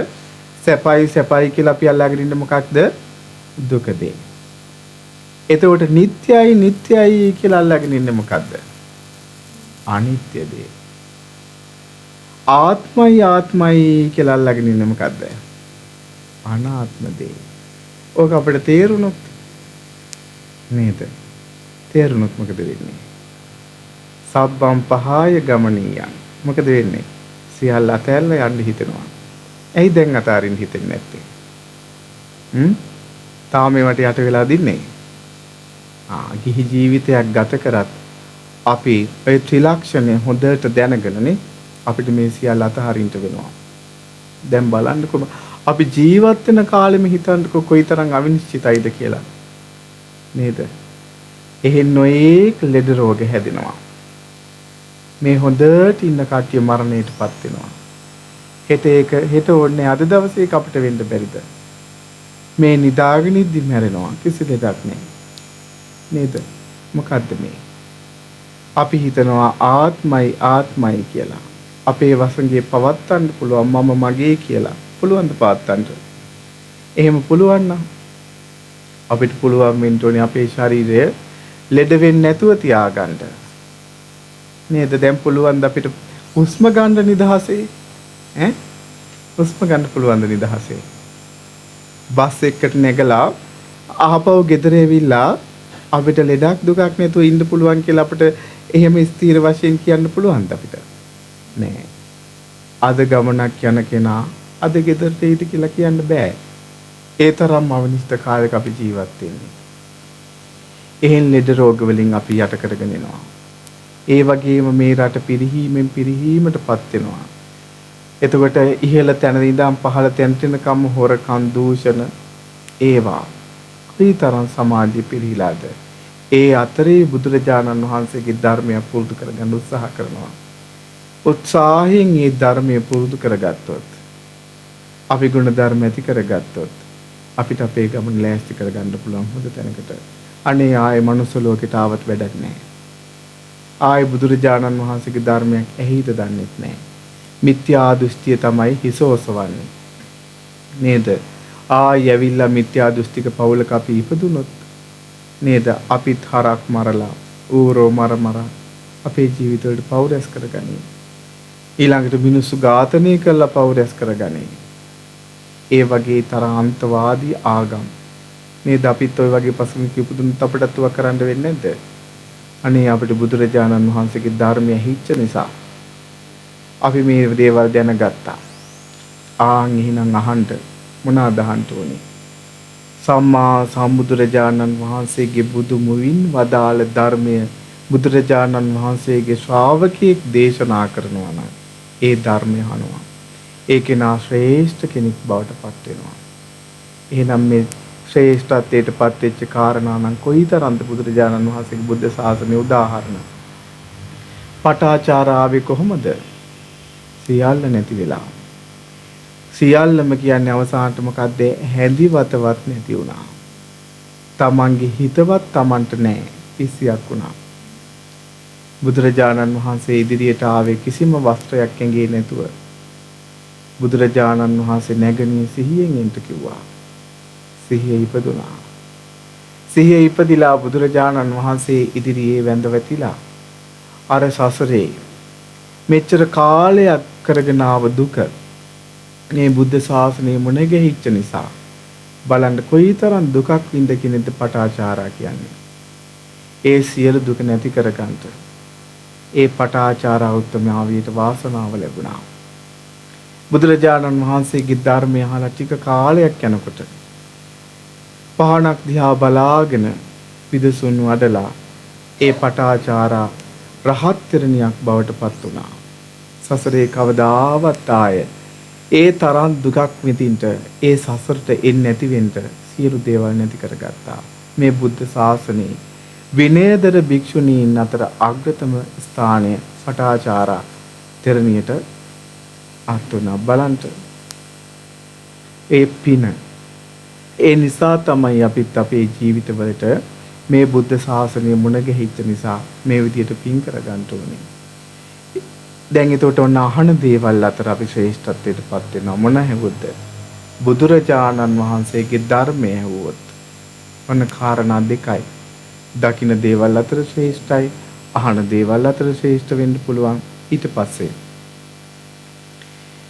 සැපයි කියලා අපි අල්ලගෙන ඉන්නේ මොකක්ද? දුක දේ. එතකොට නිට්ටයයි කියලා අල්ලගෙන ඉන්නේ මොකද්ද? අනිත්‍ය දේ. ආත්මයි කියලා අල්ලගෙන ඉන්නේ මොකද්ද? අනාත්ම දේ. ඕක අපිට තේරුණොත් නේද? තේරුණොත් මොකද වෙන්නේ? සබ්බම් පහය ගමනියන්. මොකද වෙන්නේ? සියල්ල අතහැරලා යන්න හිතෙනවා. ඇයි දැන් අතාරින්න හිතෙන්නේ නැත්තේ? තාම මේවට යට වෙලා දින්නේ. ගිහි ජීවිතයක් ගත කරත් අපි ඒ ත්‍රිලක්ෂණය හොඳට දැනගෙනනේ අපිට මේ සියල්ල අතහරින්න වෙනවා. දැන් බලන්නකො අපි ජීවත් වෙන කාලෙම හිතන්නකො කොයිතරම් අවිනිශ්චිතයිද කියලා. නේද? එහෙන් නොයේක් ලෙඩ රෝග හැදෙනවා. මේ හොඳට ඉන්න කට්ටිය මරණයටපත් වෙනවා. හෙට ඕනේ අද දවසේ අපිට වෙන්න බැරිද? මේ නිදාගෙන ඉද්දි මැරෙනවා. කිසි දෙයක් නැහැ. නේද? මොකද්ද මේ? අපි හිතනවා ආත්මයි කියලා. අපේ වසඟේ පවත්තන්න පුළුවන් මම මගේ කියලා. පුළුවන් ද පවත්තන්න? එහෙම පුළුවන් නම් අපිට පුළුවන් වෙන්න ඕනේ අපේ ශරීරය ලෙඩ වෙන්නේ නැතුව තියාගන්න. නේද? දැන් පුළුවන් ද අපිට හුස්ම ගන්න නිදහසේ? හුස්ම ගන්න පුළුවන් ද නිදහසේ? බස් එකකට නැගලා ආපහු ගෙදර ඇවිල්ලා අපිට ලෙඩක් දුකක් නැතුව ඉන්න පුළුවන් කියලා අපිට එහෙම ස්ථීර වශයෙන් කියන්න පුළුවන්ද අපිට? නෑ. අද ගමනක් යන කෙනා අද ගෙදරට එයිද කියලා කියන්න බෑ. ඒ තරම් අවනිෂ්ඨ කාලයක අපි ජීවත් වෙන්නේ. එහෙන් ලෙඩ රෝග වලින් අපි යට කරගෙන යනවා. ඒ වගේම මේ රට පිරිහීමටපත් වෙනවා. එතකොට ඉහළ තැන ඉඳන් පහළ තැනට යනකම් හොරකම් දූෂණ ඒවා ඊතරම් සමාජෙ පිළිහිලාද? ඒ අතරේ බුදුරජාණන් වහන්සේගේ ධර්මය පුරුදු කරගන්න උත්සාහ කරනවා. උත්සාහයෙන් මේ ධර්මය පුරුදු කරගත්තොත්, අපි ගුණ ධර්ම ඇති කරගත්තොත් අපිට අපේ ගමන ලෑස්ති කරගන්න පුළුවන් හොඳ තැනකට. අනේ ආයේ මනුස්ස ලෝකෙට ආවත් වැඩක් නැහැ. ආයේ බුදුරජාණන් වහන්සේගේ ධර්මයක් ඇහිද දන්නෙත් නැහැ. මිත්‍යා දෘෂ්ටිය තමයි හිස ඔසවන්නේ. නේද? ඇවිල්ලා මිත්‍යා දෘෂ්ටික පවුලක අපි ඉපදුනොත් නේද? අපිත් හරක් මරලා ඌරෝ මර අපේ ජීවිතවලට පව් රැස් කරගනී. ඊළඟට මිනිස්සු ඝාතනය කරලා පව් රැස් කරගනී. ඒ වගේ තරාන්තවාදී ආගම් නේද? අපිත් ওই වගේ පසුමික ඉපදුනොත් අපිටත් උව කරන්න වෙන්නේ නැද්ද? අනේ අපිට බුදුරජාණන් වහන්සේගේ ධර්මය හිච්ච නිසා අපි මේ දේවල් දැනගත්තා. එහෙනම් අහන්න මොනවාද අහන්න ඕනේ? සම්මා සම්බුදුරජාණන් වහන්සේගේ බුදු මුවින් වදාළ ධර්මය බුදුරජාණන් වහන්සේගේ ශ්‍රාවකයෙක් දේශනා කරනවා නම් ඒ ධර්මය අහනවා. ඒ කෙනා ශ්‍රේෂ්ඨ කෙනෙක් බවට පත් වෙනවා. එහෙනම් මේ ශ්‍රේෂ්ඨත්වයට පත් වෙච්ච කාරණා නම් කොයිතරම්ද බුදුරජාණන් වහන්සේගේ බුද්ධ ශාසනයේ උදාහරණ. පටාචාරාවේ කොහොමද? සියල්ල නැති වෙලා. සියල්ලම කියන්නේ අවසානට මොකද්ද? හැදිවතවත් නැති වුණා. තමන්ගේ හිතවත් තමන්ට නැහැ. පිස්සියක් වුණා. බුදුරජාණන් වහන්සේ ඉදිරියට ආවේ කිසිම වස්ත්‍රයක් ඇඟේ නැතුව. බුදුරජාණන් වහන්සේ නැගණිය සිහියෙන් එන්ට කිව්වා. සිහිය ඉපදුනා. සිහිය ඉපදිලා බුදුරජාණන් වහන්සේ ඉදිරියේ වැඳ වැටිලා අර සසරේ මෙච්චර කාලයක් කරගෙන ආව දුක මේ බුද්ධ ශාසනයේ මුණ ගැහිච්ච නිසා බලන්න කොයිතරම් දුකක් විඳ කෙනෙක්ද පටාචාරා කියන්නේ. ඒ සියලු දුක නැති කරගන්නට ඒ පටාචාරා උත්තමාවියට වාසනාව ලැබුණා. බුදුරජාණන් වහන්සේගේ ධර්මය අහලා ටික කාලයක් යනකොට පහනක් දිහා බලාගෙන විදසුන් වඩලා ඒ පටාචාරා රහත් තෙරණියක් බවට පත් වුණා. සසරේ කවදාවත් ආය ඒ තරම් දුකක් විඳින්න ඒ සසරට එන්නේ නැති වෙන්න සියලු දේවල් නැති කරගත්තා. මේ බුද්ධ ශාසනයේ විනයදර භික්ෂුණීන් අතර අග්‍රතම ස්ථානය පටාචාරා තෙරණියට අත් වුණා. බලන්න ඒ පින ඒ නිසා තමයි අපිත් අපේ ජීවිතවලට මේ බුද්ධ ශාසනය මුණ ගැහිච්ච නිසා මේ විදියට පින් කරගන්න ඕනේ. දැන් ඒකට ඔන්න අහන දේවල් අතර අපි ශ්‍රේෂ්ඨත්වයට පත් වෙනවා. මොන හැවුවද? බුදුරජාණන් වහන්සේගේ ධර්මය හැවුවොත්. ඔන්න කාරණා දෙකයි. දකින්න දේවල් අතර ශ්‍රේෂ්ඨයි, අහන දේවල් අතර ශ්‍රේෂ්ඨ වෙන්න පුළුවන්. ඊට පස්සේ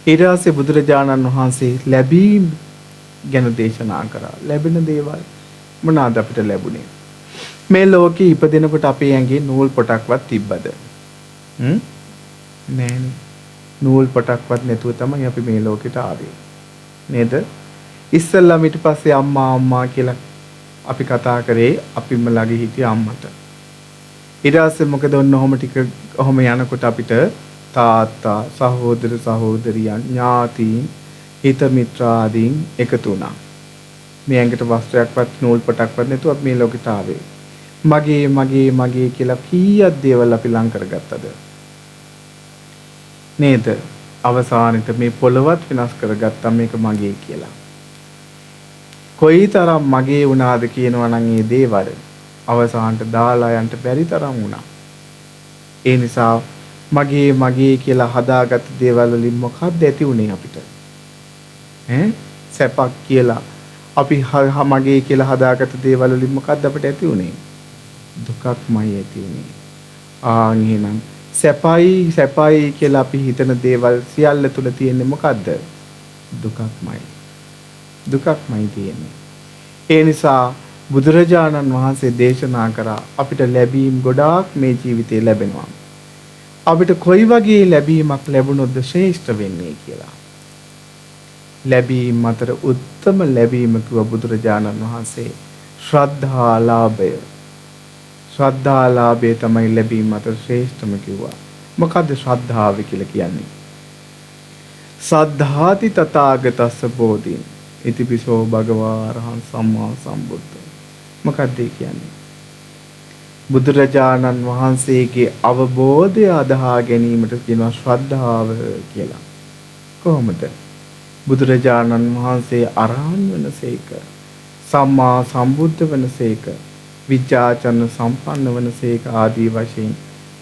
ඊට බුදුරජාණන් වහන්සේ ලැබීම් ගැන දේශනා කරා. ලැබෙන දේවල් මොනවාද අපිට ලැබුණේ? මේ ලෝකේ ඉපදෙනකොට අපේ ඇඟේ නූල් පොටක්වත් තිබ්බද? නෑනේ. නූල් පොටක්වත් නැතුව තමයි අපි මේ ලෝකෙට ආවේ. නේද? ඉස්සෙල්ලාම ඊට පස්සේ අම්මා කියලා අපි කතා කරේ අපිම ළඟ හිටිය අම්මට. ඊට පස්සේ මොකද ඔන්න ඔහොම ටික ඔහොම යනකොට අපිට තාත්තා, සහෝදර සහෝදරියන්, ඥාතීන්, හිත මිත්‍රාදීන් එකතු වුණා. මේ ඇඟට වස්ත්‍රයක්වත් නූල් පොටක්වත් නැතුව අපි මේ ලෝකෙට ආවේ. මගේ කියලා කීයක් දේවල් අපි ලං කරගත්තද? නේද? අවසානෙට මේ පොළවත් විනාශ කරගත්තා මේක මගේ කියලා. කොයිතරම් මගේ වුණාද කියනවා නම් මේ දේවල් අවසානට දාලා යන්න බැරි තරම් වුණා. ඒ නිසා මගේ කියලා හදාගත්ත දේවල් වලින් මොකක්ද ඇති උනේ අපිට? සැපක් කියලා අපි මගේ කියලා හදාගත්ත දේවල් වලින් මොකක්ද අපිට ඇති උනේ? දුකක්මයි ඇති උනේ. එහෙනම් සැපයි කියලා අපි හිතන දේවල් සියල්ල තුල තියෙන්නේ මොකද්ද? දුකක්මයි තියෙන්නේ. ඒ නිසා බුදුරජාණන් වහන්සේ දේශනා කරා අපිට ලැබීම් ගොඩාක් මේ ජීවිතේ ලැබෙනවා. අපිට කොයි වගේ ලැබීමක් ලැබුණොත්ද ශ්‍රේෂ්ඨ වෙන්නේ කියලා. ලැබීම් අතර උත්තම ලැබීම කිව්ව බුදුරජාණන් වහන්සේ ශ්‍රද්ධාලාභය. ශ්‍රද්ධාලාභය තමයි ලැබීම අතර ශ්‍රේෂ්ඨම කිව්වා. මොකද්ද ශ්‍රද්ධාව කියලා කියන්නේ? සද්ධාති තථාගතස්ස බෝධින් ඉතිපිසෝ භගවා අරහං සම්මා සම්බුද්ධ. මොකක්ද කියන්නේ? බුදුරජාණන් වහන්සේගේ අවබෝධය අදහා ගැනීමට කියනවා ශ්‍රද්ධාව කියලා. කොහොමද? බුදුරජාණන් වහන්සේ අරහන් වනසේක, සම්මා සම්බුද්ධ වනසේක, විචාචන සම්පන්න වනසේක ආදී වශයෙන්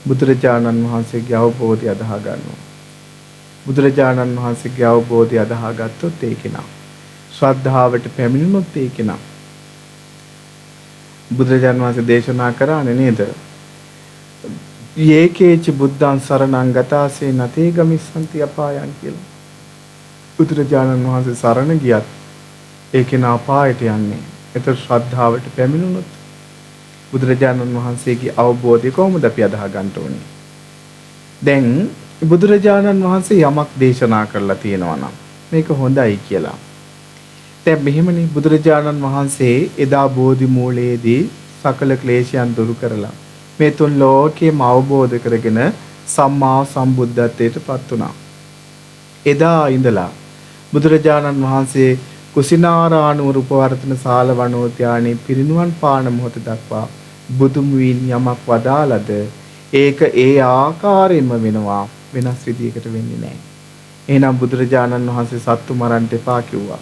බුදුරජාණන් වහන්සේගේ අවබෝධය අදහා ගන්නවා. බුදුරජාණන් වහන්සේගේ අවබෝධය අදහා ගත්තොත් ඒක නා ශ්‍රද්ධාවට පැමිණුනොත් ඒක නා බුදුරජාණන් වහන්සේ දේශනා කරානේ නේද? යේකේච බුද්ධං සරණං ගතාසේ නතේ ගමිස්සන්ති අපායන් කියලා. බුදුරජාණන් වහන්සේ සරණ ගියත් ඒකේ නාපායට යන්නේ. ඒතර ශ්‍රද්ධාවට පැමිණුනොත් බුදුරජාණන් වහන්සේගේ අවබෝධය කොහොමද අපි අදහා ගන්න ඕනේ? දැන් බුදුරජාණන් වහන්සේ යමක් දේශනා කරලා තියෙනවා නම් මේක හොඳයි කියලා. දැන් මෙහෙමනේ බුදුරජාණන් වහන්සේ එදා බෝධි මූලයේදී සකල ක්ලේශයන් දුරු කරලා මේ තුන් ලෝකයේම අවබෝධ කරගෙන සම්මා සම්බුද්ධත්වයට පත් වුණා. එදා ඉඳලා බුදුරජාණන් වහන්සේ කුසිනාරානුවර උපවර්තන ශාල වනෝද්‍යානයේ පිරිනුවන් පාන මොහොත දක්වා බුදුන් වීන් යමක් වදාළද ඒක ඒ ආකාරයෙන්ම වෙනවා, වෙනස් විදියකට වෙන්නේ නැහැ. එහෙනම් බුදුරජාණන් වහන්සේ සත්තු මරන්න එපා කිව්වා.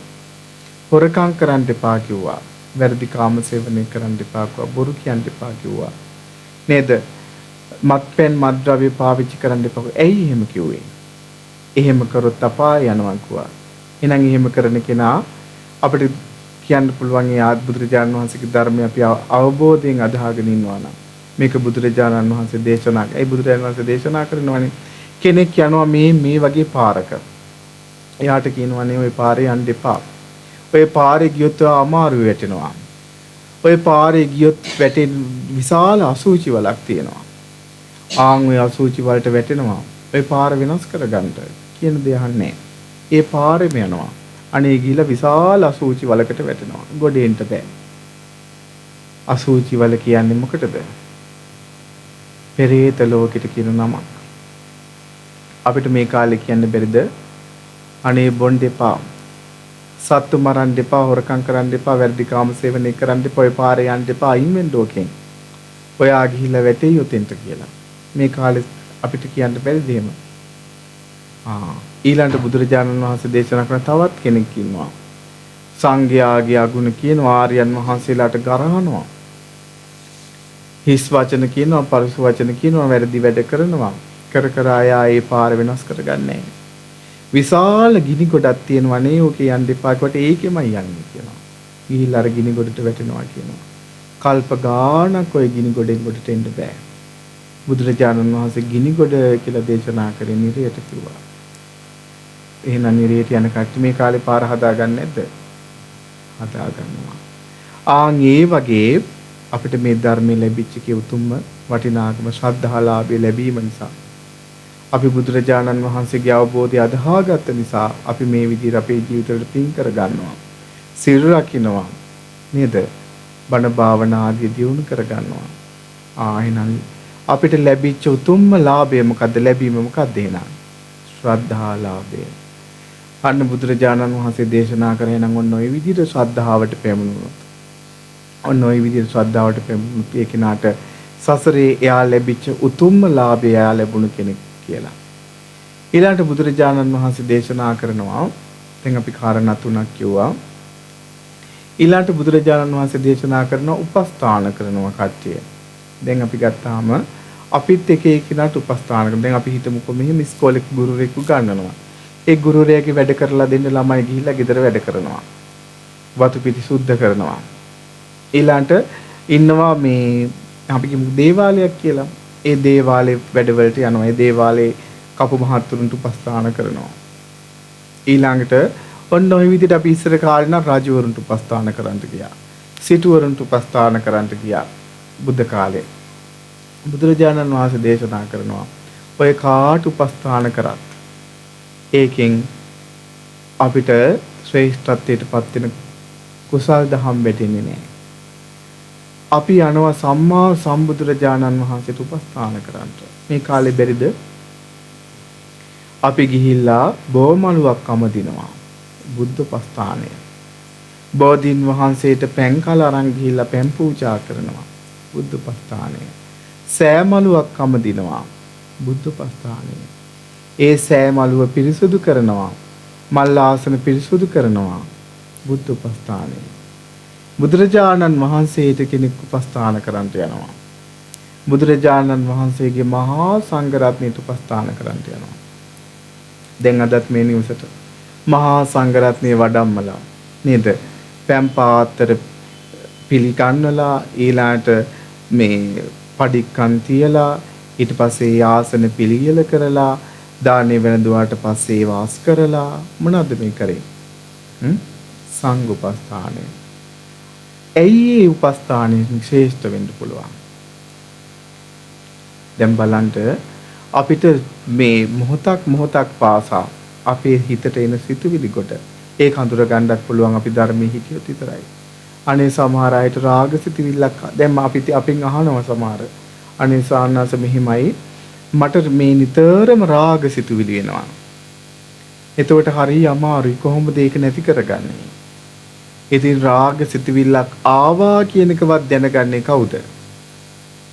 හොරකම් කරන්න එපා කිව්වා. වැරදි කාම සේවනය කරන්න එපා කිව්වා. බොරු කියන්න එපා කිව්වා. නේද? මත්පැන් මත්ද්‍රව්‍ය පාවිච්චි කරන්න එපා. ඇයි එහෙම කිව්වේ? එහෙම කරොත් අපාය යනවා කිව්වා. එහෙනම් එහෙම කරන කෙනා අපිට කියන්න පුළුවන් ඒ බුදුරජාණන් වහන්සේගේ ධර්මය අපි අවබෝධයෙන් අදහාගෙන ඉන්නවා නම් මේක බුදුරජාණන් වහන්සේ දේශනා කරා. ඒ බුදුරජාණන් වහන්සේ දේශනා කරනවානේ කෙනෙක් යනවා මේ වගේ පාරක. එයාට කියනවානේ ওই පාරේ යන්න එපා. ඔය පාරේ ගියොත් අමාරු වැටෙනවා. ඔය පාරේ ගියොත් වැටෙන විශාල අසුචි වලක් තියෙනවා. ආන් ඔය අසුචි වලට වැටෙනවා. ඔය පාර වෙනස් කරගන්න කියන දේ අහන්නේ. ඒ පාරේම යනවා. අනේ ගිහිලා විශාල අසුචි වලකට වැටෙනවා. ගොඩේන්න බෑ. අසුචි වල කියන්නේ මොකටද? පෙරේත ලෝකෙට කියන නමක්. අපිට මේ කාලේ කියන්න බැරිද? අනේ බොන්න එපා. සත්තු මරන්න එපා, හොරකම් කරන්න එපා, වැරදි කාම සේවනය කරන්න එපා, ඔය පාරේ යන්න එපා, අයින් වෙන්න ඕකෙන්. ඔයා ගිහිල්ලා වැටෙයි උතෙන්ට කියලා. මේ කාලේ අපිට කියන්න බැරිද එහෙම? ඊළඟට බුදුරජාණන් වහන්සේ දේශනා කරන තවත් කෙනෙක් ඉන්නවා. සංඝයාගේ අගුණ කියන ආර්යයන් වහන්සේලාට ගරහනවා. හිස් වචන කියනවා, පරුස වචන කියනවා, වැරදි වැඩ කරනවා. කර ආයා ඒ පාර වෙනස් කරගන්නේ නැහැ. විශාල ගිනි ගොඩක් තියෙනවා නේ ඔකේ යන්න එපා කොට ඒකෙමයි යන්නේ කියනවා. ගිහිල්ලා අර ගිනි ගොඩට වැටෙනවා කියනවා. කල්ප ගාණක් ඔය ගිනි ගොඩෙන් ගොඩට එන්න බෑ. බුදුරජාණන් වහන්සේ ගිනි ගොඩ කියලා දේශනා කරේ නිරයට කිව්වා. එහෙනම් නිරයට යන කට්ටිය මේ කාලේ පාර හදාගන්නේ නැද්ද? හදාගන්නවා. ඒ වගේ අපිට මේ ධර්මයේ ලැබිච්ච උතුම්ම වටිනාකම ශ්‍රද්ධාලාභය ලැබීම නිසා අපි බුදුරජාණන් වහන්සේගේ අවබෝධය අදහාගත්ත නිසා අපි මේ විදිහට අපේ ජීවිතවලට පින් කර ගන්නවා. සිල් රකින්නවා. නේද? බණ භාවනා ආදී දියුණු කර ගන්නවා. එහෙනම් අපිට ලැබිච්ච උතුම්ම ලාභය මොකද්ද? ලැබීම මොකද්ද එහෙනම්? ශ්‍රද්ධාලාභය. අන්න බුදුරජාණන් වහන්සේ දේශනා කරේ නම් ඔන්න ඔය විදිහට ශ්‍රද්ධාවට පැමුණුනොත්. ඔන්න ඔය විදිහට ශ්‍රද්ධාවට පැමුණුනොත් ඒ කෙනාට සසරේ එයා ලැබිච්ච උතුම්ම ලාභය එයා ලැබුණු කෙනෙක් කියලා. ඊළඟට බුදුරජාණන් වහන්සේ දේශනා කරනවා. දැන් අපි කාරණා තුනක් කිව්වා. ඊළඟට බුදුරජාණන් වහන්සේ දේශනා කරනවා උපස්ථාන කරනවා කට්ටිය. දැන් අපි ගත්තාම අපිත් එක එකිනෙකට උපස්ථාන කරනවා. දැන් අපි හිතමුකෝ මෙහෙම ඉස්කෝලේ ගුරුවරයෙකු ගන්නවා. ඒ ගුරුවරයාගේ වැඩ කරලා දෙන්න ළමයි ගිහිල්ලා ගෙදර වැඩ කරනවා. වතු පිටි සුද්ධ කරනවා. ඊළඟට ඉන්නවා මේ අපි කියමු දේවාලයක් කියලා. ඒ දේවාලේ වැඩවලට යනවා. ඒ දේවාලේ කපු මහත්තුරුන්ට උපස්ථාන කරනවා. ඊළඟට ඔන්න ඔය විදිහට අපි ඉස්සර කාලේ නම් රජවරුන්ට උපස්ථාන කරන්න ගියා. සිටුවරුන්ට උපස්ථාන කරන්න ගියා. බුද්ධ කාලේ. බුදුරජාණන් වහන්සේ දේශනා කරනවා ඔය කාට උපස්ථාන කරත් ඒකෙන් අපිට ශ්‍රේෂ්ඨත්වයට පත් වෙන කුසල් දහම් වැටෙන්නේ නැහැ. අපි යනවා සම්මා සම්බුදුරජාණන් වහන්සේට උපස්ථාන කරන්න. මේ කාලේ බැරිද? අපි ගිහිල්ලා බෝමලුවක් අමදිනවා. බුද්ධ උපස්ථානය. බෝධීන් වහන්සේට පැන් කල අරන් ගිහිල්ලා පැන් පූජා කරනවා. බුද්ධ උපස්ථානය. සෑමලුවක් අමදිනවා. බුද්ධ උපස්ථානය. ඒ සෑමලුව පිරිසුදු කරනවා. මල් ආසන පිරිසුදු කරනවා. බුද්ධ උපස්ථානය. බුදුරජාණන් වහන්සේට කෙනෙක් උපස්ථාන කරන්නට යනවා. බුදුරජාණන් වහන්සේගේ මහා සංඝරත්නයට උපස්ථාන කරන්නට යනවා. දැන් අදත් මේ නිවසට මහා සංඝරත්නයේ වඩම්මලා නේද? පැම් පාත්‍ර පිළිකන්නලා ඊළාට මේ පඩික්කන් තියලා ඊට පස්සේ ආසන පිළියෙල කරලා දානේ වෙනදුවාට පස්සේ වාස් කරලා මොනවද මේ කරේ? සංඝ උපස්ථානය. ඇයි ඒ උපස්ථානයේ ශ්‍රේෂ්ඨ වෙන්න පුළුවන්? දැන් බලන්න අපිට මේ මොහොතක් පාසා අපේ හිතට එන සිතුවිලි කොට ඒක හඳුර ගන්නත් පුළුවන් අපි ධර්මයේ හිතියොත් විතරයි. අනේ සමහර අයට රාග සිතුවිල්ලක් දැන් අපින් අහනවා සමහර අනේ සාන්නාස මෙහිමයි මට මේ නිතරම රාග සිතුවිලි එනවා. එතකොට හරිය අමාරුයි කොහොමද ඒක නැති කරගන්නේ? ඉතින් රාග සිතුවිල්ලක් ආවා කියන එකවත් දැනගන්නේ කවුද?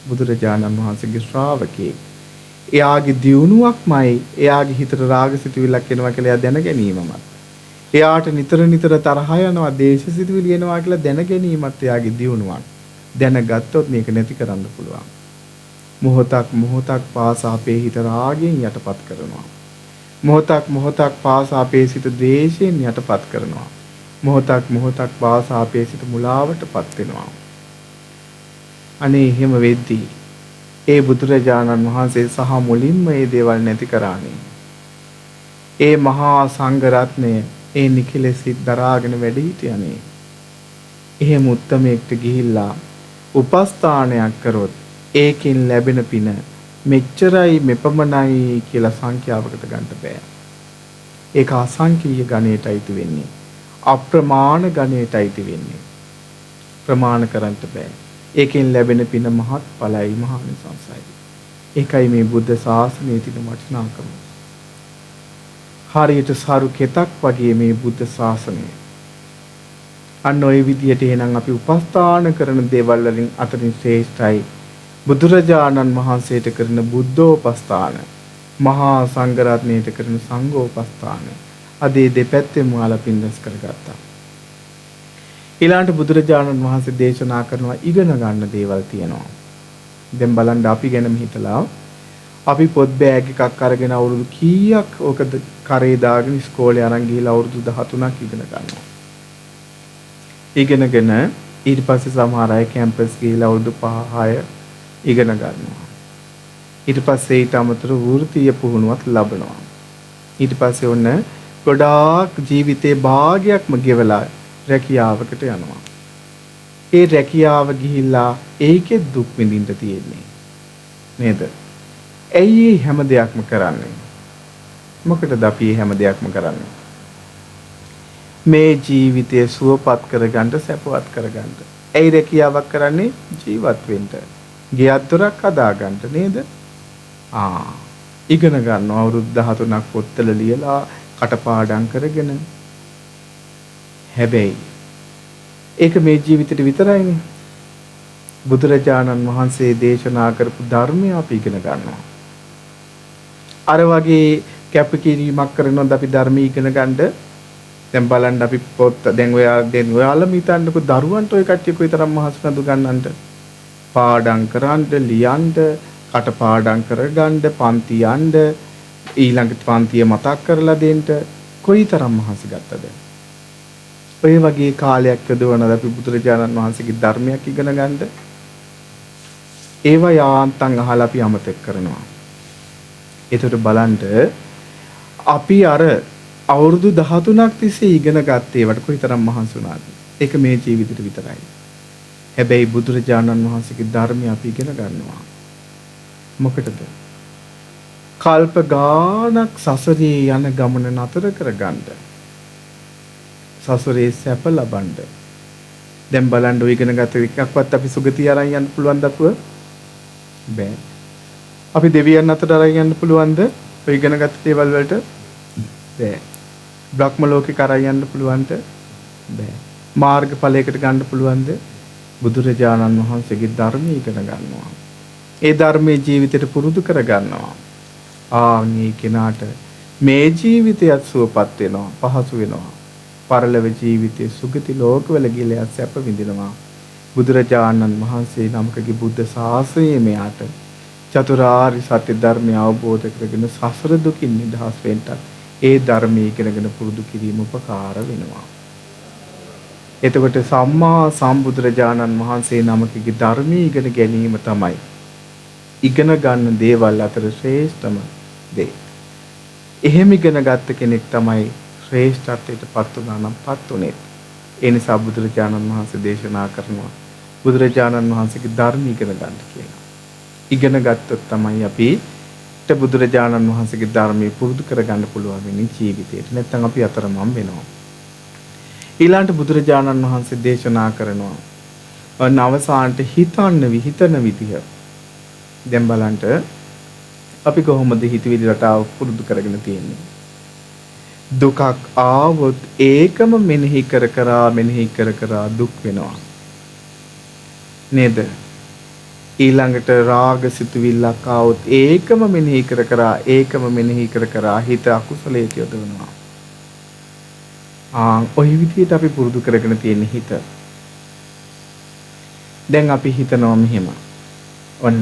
බුදුරජාණන් වහන්සේගේ ශ්‍රාවකයෙක්. එයාගේ දියුණුවක්මයි එයාගේ හිතට රාග සිතුවිල්ලක් එනවා කියලා එයා දැන ගැනීමමත්. එයාට නිතර නිතර තරහ යනවා, දේශ සිතුවිලි එනවා කියලා දැන ගැනීමත් එයාගේ දියුණුවක්. දැනගත්තොත් මේක නැති කරන්න පුළුවන්. මොහොතක් පාසා අපේ හිත රාගයෙන් යටපත් කරනවා. මොහොතක් පාසා අපේ සිත ද්වේෂයෙන් යටපත් කරනවා. මොහොතක් පාසා අපේ සිත මුලාවටපත් වෙනවා. අනේ එහෙම වෙද්දී ඒ බුදුරජාණන් වහන්සේ සහ මුලින්ම මේ දේවල් නැති කරානේ. ඒ මහා සංඝ රත්නය ඒ නිකලෙසිත දරාගෙන වැඩ හිටියනේ. එහෙම උත්තමයෙක්ට ගිහිල්ලා උපස්ථානයක් කරොත් ඒකෙන් ලැබෙන පින මෙච්චරයි මෙපමණයි කියලා සංඛ්‍යාවකට ගන්න බෑ. ඒක අසංඛ්‍යීය ගණයටයි වෙන්නේ. අප්‍රමාණ ගණයටයි වෙන්නේ. ප්‍රමාණ කරන්න බෑ. ඒකෙන් ලැබෙන පින මහත් ඵලයි මහානිසංසයි. ඒකයි මේ බුද්ධ ශාසනයේ තියෙන වටිනාකම. හරියට සරු කෙතක් වගේ මේ බුද්ධ ශාසනය. අන්න ඔය විදියට එහෙනම් අපි උපස්ථාන කරන දේවල් වලින් අතරින් ශ්‍රේෂ්ඨයි බුදුරජාණන් වහන්සේට කරන බුද්ධෝපස්ථාන, මහා සංඝරත්නයට කරන සංඝෝපස්ථාන. අද මේ දෙපැත්තෙම ආලපින් රැස් කරගත්තා. ඊළඟට බුදුරජාණන් වහන්සේ දේශනා කරනවා ඉගෙන ගන්න දේවල් තියෙනවා. දැන් බලන්න අපි ගැනම හිතලා අපි පොත් බෑග් එකක් අරගෙන අවුරුදු කීයක් ඕකද කරේ දාගෙන ඉස්කෝලේ අරන් ගිහලා අවුරුදු 13ක් ඉගෙන ගන්නවා. ඉගෙනගෙන ඊට පස්සේ සමහර අය කැම්පස් ගිහලා අවුරුදු 5-6 ඉගෙන ගන්නවා. ඊට පස්සේ ඊට අමතරව වෘත්තීය පුහුණුවක් ලබනවා. ඊට පස්සේ ඔන්න ගොඩාක් ජීවිතේ භාගයක්ම ගෙවලා රැකියාවකට යනවා. ඒ රැකියාව ගිහිල්ලා ඒකේ දුක් විඳින්න තියෙන්නේ. නේද? ඇයි හැම දෙයක්ම කරන්නේ? මොකටද අපි හැම දෙයක්ම කරන්නේ? මේ ජීවිතය සුවපත් කරගන්න, සැපවත් කරගන්න. ඇයි රැකියාවක් කරන්නේ? ජීවත් වෙන්න. ගෙයක් දොරක් හදාගන්න නේද? ඉගෙන ගන්නවා අවුරුදු 13ක් පොත්වල ලියලා කටපාඩම් කරගෙන. හැබැයි ඒක මේ ජීවිතේට විතරයිනේ. බුදුරජාණන් වහන්සේ දේශනා කරපු ධර්මය අපි ඉගෙන ගන්නවා. අර වගේ කැපකිරීමක් කරනොත් අපි ධර්මය ඉගෙන ගන්න. දැන් බලන්න අපි පොත් දැන් ඔයාලම හිතන්නකෝ දරුවන්ට ඔය කට්ටිය කොයිතරම් මහසු නදු ගන්නන්ට. පාඩම් කරන්න, ලියන්න, කටපාඩම් කරගන්න, පන්ති යන්න, ඊළඟට පන්තිය මතක් කරලා දෙන්න කොයිතරම් මහසු ගත්තද? ඔය වගේ කාලයක් යොදවනද අපි බුදුරජාණන් වහන්සේගේ ධර්මයක් ඉගෙන ගන්නද? ඒවා යාන්තම් අහලා අපි අමතක කරනවා. ඒකට බලන්න අපි අර අවුරුදු 13ක් තිස්සේ ඉගෙන ගත්තේ ඒවට කොයිතරම් මහන්සි වුණාද? ඒක මේ ජීවිතේට විතරයි. හැබැයි බුදුරජාණන් වහන්සේගේ ධර්මය අපි ඉගෙන ගන්නවා. මොකටද? කල්ප ගානක් සසරේ යන ගමන නතර කරගන්න. සසරේ සැප ලබන්න. දැන් බලන්න ඔය ඉගෙන ගත එකක්වත් අපි සුගතිය අරන් යන්න පුළුවන්ද අපුව? බෑ. අපි දෙවියන් අතට අරන් යන්න පුළුවන්ද? ඔය ඉගෙන ගත දේවල් වලට? බෑ. බ්‍රහ්ම ලෝකේ කරන් යන්න පුළුවන්ද? බෑ. මාර්ගඵලයකට ගන්න පුළුවන්ද? බුදුරජාණන් වහන්සේගේ ධර්මය ඉගෙන ගන්නවා. ඒ ධර්මයේ ජීවිතයට පුරුදු කර ගන්නවා. මේ කෙනාට මේ ජීවිතයත් සුවපත් වෙනවා, පහසු වෙනවා. පරලොව ජීවිතයේ සුගති ලෝකවල ගිලයා සැප විඳිනවා. බුදුරජාණන් වහන්සේ නමකගේ බුද්ධ ශාසනයේ මෙයාට චතුරාර්ය සත්‍ය ධර්මය අවබෝධ කරගෙන සසර දුකින් නිදහස් වෙන්නත් ඒ ධර්මයේ ඉගෙනගෙන පුරුදු කිරීම උපකාර වෙනවා. එතකොට සම්මා සම්බුදුරජාණන් වහන්සේ නමකගේ ධර්මයේ ඉගෙන ගැනීම තමයි ඉගෙන ගන්න දේවල් අතර ශ්‍රේෂ්ඨම දේ. එහෙම ඉගෙන ගත්ත කෙනෙක් තමයි ශ්‍රේෂ්ඨත්වයට පත් වුණා නම් පත් උනේ. ඒ නිසා බුදුරජාණන් වහන්සේ දේශනා කරනවා බුදුරජාණන් වහන්සේගේ ධර්ම ඉගෙන ගන්න කියලා. ඉගෙන ගත්තොත් තමයි අපිට බුදුරජාණන් වහන්සේගේ ධර්මයේ පුරුදු කරගන්න පුළුවන් වෙන්නේ ජීවිතේට. නැත්නම් අපි අතරමං වෙනවා. ඊළඟට බුදුරජාණන් වහන්සේ දේශනා කරනවා අවසානට හිතන විදිහ දැන් බලන්න අපි කොහොමද හිතවිලි රටාව පුරුදු කරගෙන තියෙන්නේ? දුකක් ආවොත් ඒකම මෙනෙහි කර දුක් වෙනවා. නේද? ඊළඟට රාග සිතුවිල්ලක් ආවොත් ඒකම මෙනෙහි කර හිත අකුසලයට යොදවනවා. ඔය විදිහට අපි පුරුදු කරගෙන තියෙන හිත. දැන් අපි හිතනවා මෙහෙම. ඔන්න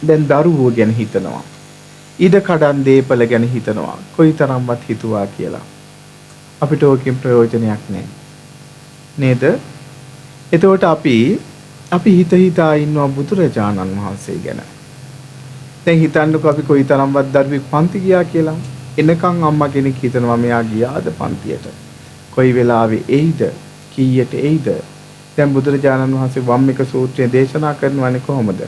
දැන් දරුවෝ ගැන හිතනවා. ඉඩ කඩන් දීපල ගැන හිතනවා. කොයිතරම්වත් හිතුවා කියලා. අපිට ඕකෙන් ප්‍රයෝජනයක් නැහැ. නේද? එතකොට අපි හිතා ඉන්නවා බුදුරජාණන් වහන්සේ ගැන. දැන් හිතන්නකෝ අපි කොයිතරම්වත් දරුවෙක් පන්ති ගියා කියලා. එනකන් අම්මා කෙනෙක් හිතනවා මෙයා ගියාද පන්තියට. කොයි වෙලාවෙ එයිද? කීයට එයිද? දැන් බුදුරජාණන් වහන්සේ වම්මික සූත්‍රය දේශනා කරනවානේ කොහොමද?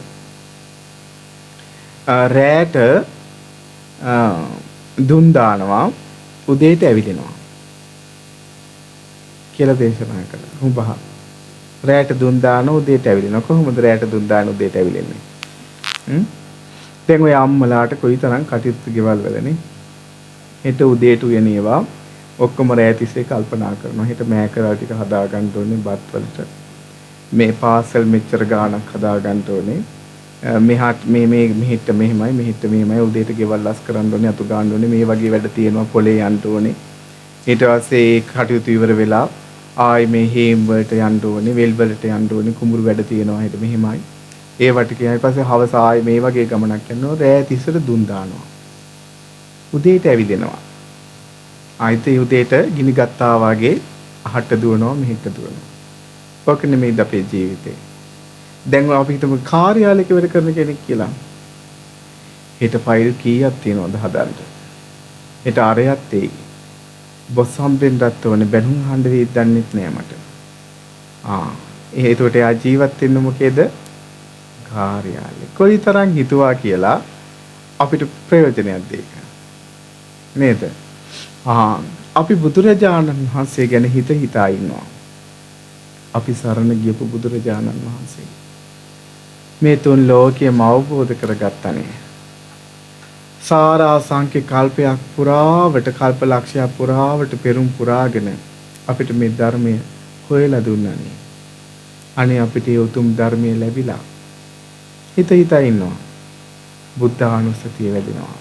රැට දුන් දානවා උදේට ඇවිදිනවා කියලා දේශනා කළා. උඹහ රැට දුන් දාන උදේට ඇවිදිනවා. කොහොමද රැට දුන් දාන උදේට ඇවිලෙන්නේ? දැන් ඔය අම්මලාට කොයිතරම් කටයුතු ගෙවල් වලනේ. හෙට උදේට උයනේවා ඔක්කොම රැය තිස්සේ කල්පනා කරනවා. හෙට මෑකරල් ටික හදා ගන්න ඕනේ බත් වලට. මේ පාසල් මෙච්චර ගාණක් හදා ගන්න ඕනේ. මෙහාට මෙහෙට මෙහෙමයි උදේට ගෙවල් ලස් කරන්න ඕනේ අතු ගන්න ඕනේ මේ වගේ වැඩ තියෙනවා පොලේ යන්න ඕනේ. ඊට පස්සේ ඒ කටයුතු ඉවර වෙලා ආයි මේ හේම් වලට යන්න ඕනේ වෙල් වලට යන්න ඕනේ කුඹුරු වැඩ තියෙනවා හෙට මෙහෙමයි. ඒවට කියන ඊට පස්සේ හවස ආයි මේ වගේ ගමනක් යනවා රැය තිස්සට දුන් දානවා. උදේට ඇවිදිනවා. ආයිත් උදේට ගිනි ගත්තා වගේ අහට දුවනවා මෙහෙට දුවනවා. ඔක නෙමෙයි අපේ ජීවිතේ. දැන් අපි හිතමු කාර්යාලයක වැඩ කරන කෙනෙක් කියලා. හෙට ෆයිල් කීයක් තියෙනවද හදන්න? හෙට අරයත් එයි. බොස් හම්බෙන්නත් ඕනේ බැනුම් හඬ වෙයි දන්නෙත් නෑ මට. ඒකට එයා ජීවත් වෙන්න මොකේද? කාර්යාලේ. කොයිතරම් හිතුවා කියලා අපිට ප්‍රයෝජනයක් දෙක. නේද? අපි බුදුරජාණන් වහන්සේ ගැන හිතා ඉන්නවා. අපි සරණ ගියපු බුදුරජාණන් වහන්සේ මේ තුන් ලෝකයේම අවබෝධ කරගත්තනේ. සාරා සංඛ්‍ය කල්පයක් පුරාවට කල්පලක්ෂයක් පුරාවට පෙරම් පුරාගෙන අපිට මේ ධර්මය හොයලා දුන්නානේ. අනේ අපිට ඒ උතුම් ධර්මය ලැබිලා හිතා ඉන්නවා. බුද්ධානුස්සතිය වැඩිනවා.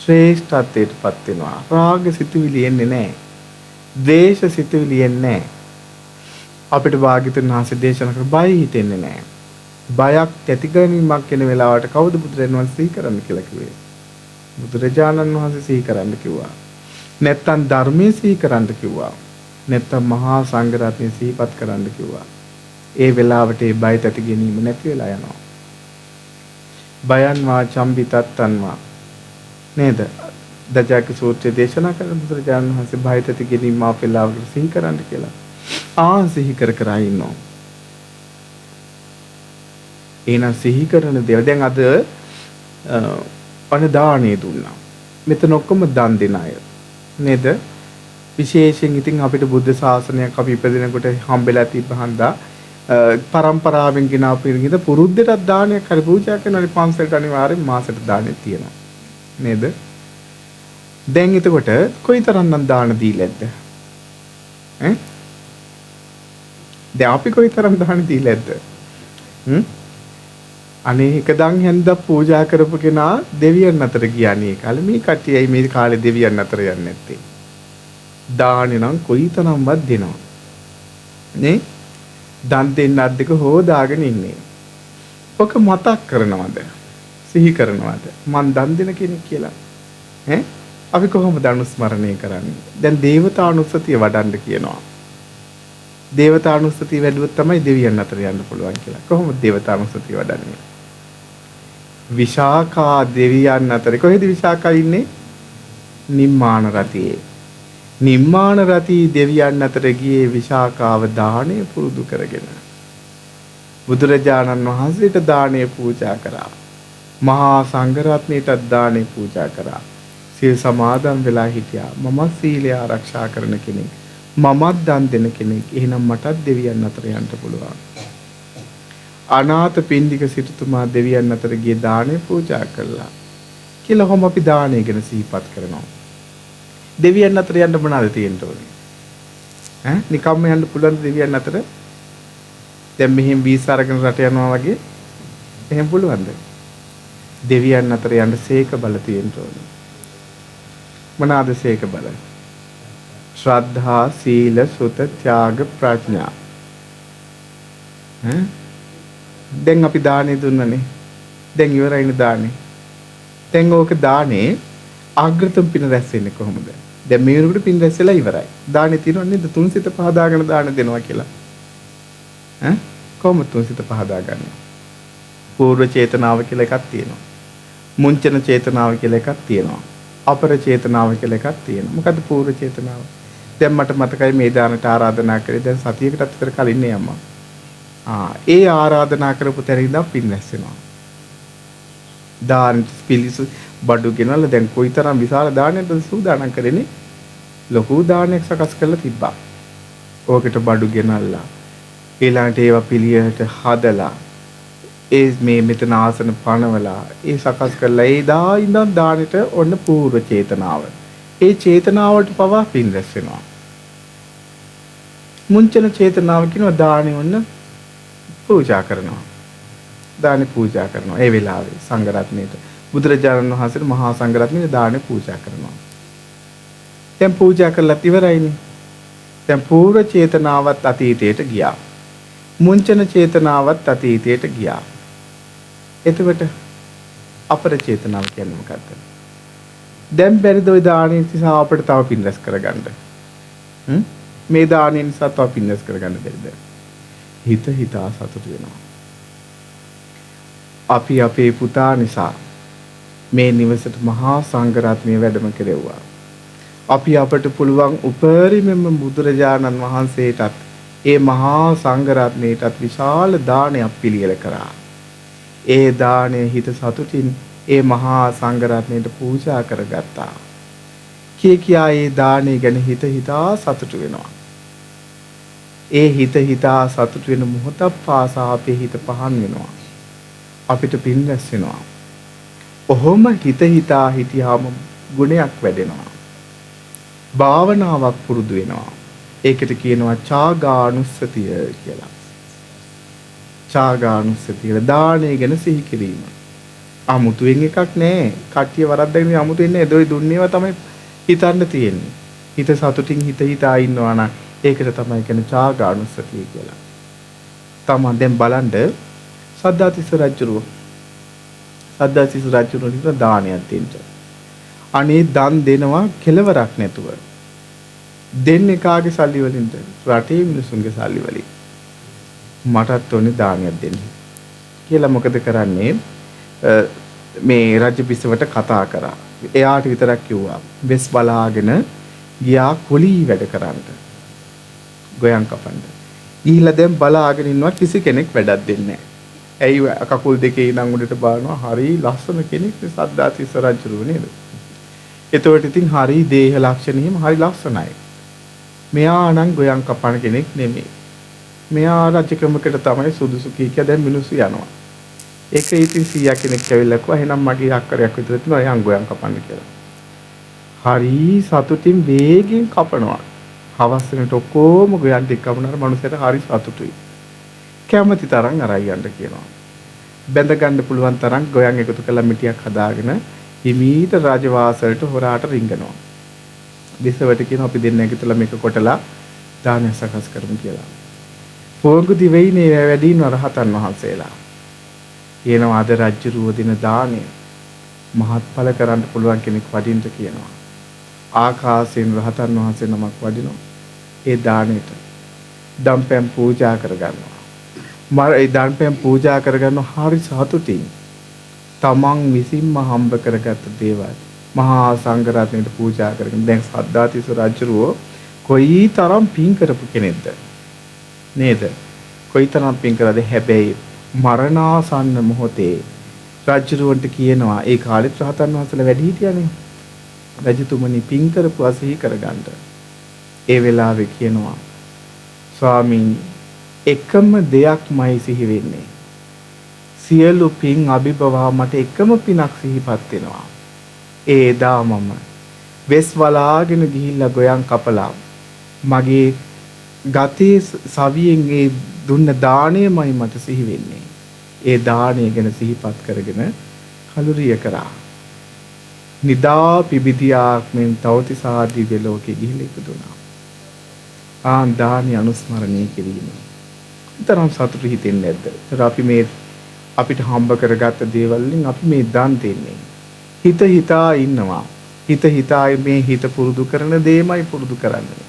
ශ්‍රේෂ්ඨත්වයටපත් වෙනවා. රාග සිතුවිලි එන්නේ නැහැ. ද්වේෂ සිතුවිලි එන්නේ නැහැ. අපිට භාග්‍යතුන් වහන්සේ දේශනා කර බය හිතෙන්නේ නැහැ. බයක් ඇතිගැනීමක් වෙන වෙලාවට කවුද බුදුරජාණන් වහන්සේ සිහි කරන්න කියලා කිව්වේ? බුදුරජාණන් වහන්සේ සිහි කරන්න කිව්වා. නැත්තම් ධර්මයේ සිහි කරන්න කිව්වා. නැත්තම් මහා සංඝ රත්නය සිහිපත් කරන්න කිව්වා. ඒ වෙලාවට ඒ බය ඇතිගැනීම නැති වෙලා යනවා. බයන් වා චම්බිතත්තන්වා නේද? දජාක සූත්‍රයේ දේශනා කරන බුදුරජාණන් වහන්සේ බය ඇතිගැනීම ආපෙලාවට සිහි කරන්න කියලා. සිහි කර ඉන්නවා. එහෙනම් සිහි කරන දේවල් දැන් අද දාණය දුන්නා. මෙතන ඔක්කොම දන් දෙන අය. නේද? විශේෂයෙන් ඉතින් අපිට බුද්ධ ශාසනයක් අපි ඉපදිනකොට හම්බෙලා තිබ්බහන්දා පරම්පරාවෙන් ගෙන අපිට ඉඳ පුරුද්දටත් දානයක් හරි පූජා කරනවා. පන්සලට අනිවාර්යෙන් මාසෙට දානෙත් තියෙනවා. නේද? දැන් එතකොට කොයිතරම්නම් දාන දීලාද? දැන් අපි කොයිතරම් දාන දීලාද? අනේ එකදන් හැන්දක් පූජා කරපු කෙනා දෙවියන් අතර ගියානේ කාලේ. මේ කට්ටියයි මේ කාලේ දෙවියන් අතර යන්නේ නැත්තේ. දානේ නම් කොයිතරම්වත් දෙනවා. නේ? දන් දෙන්න අද්දක හොදාගෙන ඉන්නේ. ඔක මතක් කරනවද? සිහි කරනවද? මං දන් දෙන කෙනෙක් කියලා. අපි කොහොමද අනුස්මරණය කරන්නේ? දැන් දේවතානුස්සතිය වඩන්න කියනවා. දේවතානුස්සතිය වැඩුවොත් තමයි දෙවියන් අතර යන්න පුළුවන් කියලා. කොහොමද දේවතානුස්සතිය වඩන්නේ? විශාඛා දෙවියන් අතර කොහෙද විශාඛා ඉන්නේ? නිම්මාන රතියේ. නිම්මාන රති දෙවියන් අතර ගියේ විශාඛාව දාණය පුරුදු කරගෙන. බුදුරජාණන් වහන්සේට දාණය පූජා කරා. මහා සංඝ රත්නයටත් දාණය පූජා කරා. සීල් සමාදන් වෙලා හිටියා. මම සීලය ආරක්ෂා කරන කෙනෙක්. මමත් දන් දෙන කෙනෙක්. එහෙනම් මටත් දෙවියන් අතර යන්න පුළුවන්. අනාථ පින්ඩික සිටුතුමා දෙවියන් අතර ගිය දාණය පූජා කළා. කියලා කොහොම අපි දාණය ගැන සිහිපත් කරනවා. දෙවියන් අතර යන්න මොනවද තියෙන්න ඕනේ? නිකම්ම යන්න පුළුවන් දෙවියන් අතර? දැන් මෙහෙම වීසා අරගෙන රට යනවා වගේ එහෙම පුළුවන්ද? දෙවියන් අතර යන්න සීක බල තියෙන්න ඕනේ. මොනවාද සීක බල? ශ්‍රද්ධා, සීල, සුත, ත්‍යාග, ප්‍රඥා. දැන් අපි දානේ දුන්නනේ. දැන් ඉවරයිනේ දානේ. දැන් ඕක දානේ ආග්‍රතම් පින රැස් වෙන්නේ කොහොමද? දැන් මේ වෙනකොට පින් රැස් වෙලා ඉවරයි. දානේ තියෙනවද නේද? තුන් සිත පහදාගෙන දාන දෙනවා කියලා. කොහොමද තුන් සිත පහදා ගන්නවා? පූර්ව චේතනාව කියලා එකක් තියෙනවා. මුංචන චේතනාව කියලා එකක් තියෙනවා. අපර චේතනාව කියලා එකක් තියෙනවා. මොකද්ද පූර්ව චේතනාව? දැන් මට මතකයි මේ දානට ආරාධනා කරේ දැන් සතියකටත් විතර කලින් නේ අම්මා. ඒ ආරාධනා කරපු තැන ඉඳන් පින් රැස් වෙනවා. දාන පිළිසු බඩු ගෙනල්ලා දැන් කොයිතරම් විශාල දානයක්ද සූදානම් කරන්නේ? ලොකු දානයක් සකස් කරලා තිබ්බා. ඕකට බඩු ගෙනල්ලා ඊළඟට ඒවා පිළියෙලට හදලා ඒ මේ මෙතන ආසන පනවලා ඒ සකස් කරලා ඒ දා ඉඳන් දානෙට ඔන්න පූර්ව චේතනාව. ඒ චේතනාවට පවා පින් රැස් වෙනවා. මුංචන චේතනාව කියනවා දානෙ ඔන්න පූජා කරනවා. දානෙ පූජා කරනවා. ඒ වෙලාවේ සංඝ රත්නයේට බුදුරජාණන් වහන්සේට මහා සංඝ රත්නයේ දානෙ පූජා කරනවා. දැන් පූජා කළත් ඉවරයිනේ. දැන් පූර්ව චේතනාවත් අතීතයට ගියා. මුංචන චේතනාවත් අතීතයට ගියා. එතකොට අපර චේතනාව කියන්නේ මොකක්ද? දැන් බැරිද ওই දානෙ නිසා අපිට තව පින් රැස් කරගන්න? මේ දානෙ නිසා තව පින් රැස් කරගන්න බැරිද? හිතා සතුටු වෙනවා. අපි අපේ පුතා නිසා මේ නිවසට මහා සංඝ රත්නය වැඩම කෙරෙව්වා. අපි අපට පුළුවන් උපරිමම බුදුරජාණන් වහන්සේටත් ඒ මහා සංඝ රත්නයටත් විශාල දානයක් පිළියෙල කරා. ඒ දාණය හිත සතුටින් ඒ මහා සංඝ රත්නයට පූජා කරගත්තා. කියා ඒ දාණය ගැන හිතා සතුටු වෙනවා. ඒ හිතා සතුටු වෙන මොහොතක් පාසා අපේ හිත පහන් වෙනවා. අපිට පින් රැස් වෙනවා. ඔහොම හිතා හිටියාම ගුණයක් වැඩෙනවා. භාවනාවක් පුරුදු වෙනවා. ඒකට කියනවා චාගානුස්සතිය කියලා. චාගානුස්සතිය දාණය ගැන සිහි කිරීම. අමුතුවෙන් එකක් නෑ. කට්ටිය වරද්දගෙන අමුතුවෙන් නෑ. දොයි දුන්නේවා තමයි හිතන්න තියෙන්නේ. හිත සතුටින් හිතා ඉන්නවා නම් ඒකට තමයි කියන්නේ චාගානුස්සතිය කියලා. තමන් දැන් බලන්න සද්ධාතිස්ස රජුරුව. සද්ධාතිස්ස රජුරුව දානයක් දෙන්න. අනේ දන් දෙනවා කෙලවරක් නැතුව. දෙන්නේ කාගේ සල්ලි වලින්ද? රටේ මිනිසුන්ගේ සල්ලි වලින්. මටත් ඕනේ දානයක් දෙන්න. කියලා මොකද කරන්නේ? මේ රජ බිසවට කතා කරා. එයාට විතරක් කිව්වා. වෙස් බලාගෙන ගියා කුලී වැඩ කරන්න. ගොයන් කපන්න. ගිහිල්ලා දැන් බලාගෙන ඉන්නවා කිසි කෙනෙක් වැඩක් දෙන්නේ නැහැ. ඇයි කකුල් දෙකේ ඉඳන් උඩට බලනවා හරි ලස්සන කෙනෙක් සද්ධාතිස්ස රජුරුව නේද? එතකොට ඉතින් හරි දේහ ලක්ෂණ හිම හරි ලස්සනයි. මෙයා නම් ගොයන් කපන කෙනෙක් නෙමෙයි. මෙයා රජකමකට තමයි සුදුසු කීකිය දැන් මිනිස්සු යනවා. ඒක ඉතින් 100 කෙනෙක් ඇවිල්ලා කිව්වා එහෙනම් මගේ අක්කරයක් විතර තියෙනවා යන් ගොයන් කපන්න කියලා. හරි සතුටින් වේගෙන් කපනවා. හවස් වෙනට ඔක්කොම ගොයන් ටික කපනකොට මනුස්සයට හරි සතුටුයි. කැමති තරම් අරයි යන්න කියනවා. බැඳ ගන්න පුළුවන් තරම් ගොයන් එකතු කරලා මිටියක් හදාගෙන හිමීට රාජවාසලට හොරාට රිංගනවා. බිසවට කියනවා අපි දෙන්න එකතුලා මේක කොටලා දානය සකස් කරමු කියලා. පොඟු දිවයිනේ වැඩින රහතන් වහන්සේලා. කියනවා අද රජුරුව දින දානය මහත්ඵල කරන්න පුළුවන් කෙනෙක් වඩින්න කියනවා. ආකාශයෙන් රහතන් වහන්සේ නමක් වඩිනවා. ඒ දානෙට දම්පැන් පූජා කරගන්නවා. ඒ දම්පැන් පූජා කරගන්න හරි සතුටින් තමන් විසින්ම හම්බ කරගත්ත දේවල් මහා සංඝ රත්නයට පූජා කරගෙන දැන් සද්ධාතිස්ස රජුරෝ කොයිතරම් පින් කරපු කෙනෙක්ද නේද? කොයිතරම් පින් කරාද? හැබැයි මරණාසන්න මොහොතේ රජුරවන්ට කියනවා ඒ කාලේ රහතන් වහන්සේලා වැඩි හිටියානේ. රජතුමනි පින් කරපු අසහි කරගන්න. ඒ වෙලාවේ කියනවා ස්වාමීන් එකම දෙයක්මයි සිහි වෙන්නේ. සියලු පින් අභිභවා මට එකම පිනක් සිහිපත් වෙනවා. ඒ එදා මම වෙස් වලාගෙන ගිහිල්ලා ගොයන් කපලා මගේ ගතේ සවියෙන් ඒ දුන්න දාණයමයි මට සිහි වෙන්නේ. ඒ දාණය ගැන සිහිපත් කරගෙන කලුරිය කරා. නිදා පිබිදියාක් මෙන් තවතිසා දිව්‍ය ලෝකෙ ගිහිල්ලා ඉපදුනා. දානි අනුස්මරණය කිරීම. තරම් සතුටු හිතෙන්නේ නැද්ද? ඒතර අපි මේ අපිට හම්බ කරගත්ත දේවල් වලින් අපි මේ දන් දෙන්නේ. හිත හිතා ඉන්නවා. හිත හිතා මේ හිත පුරුදු කරන දේමයි පුරුදු කරන්නේ.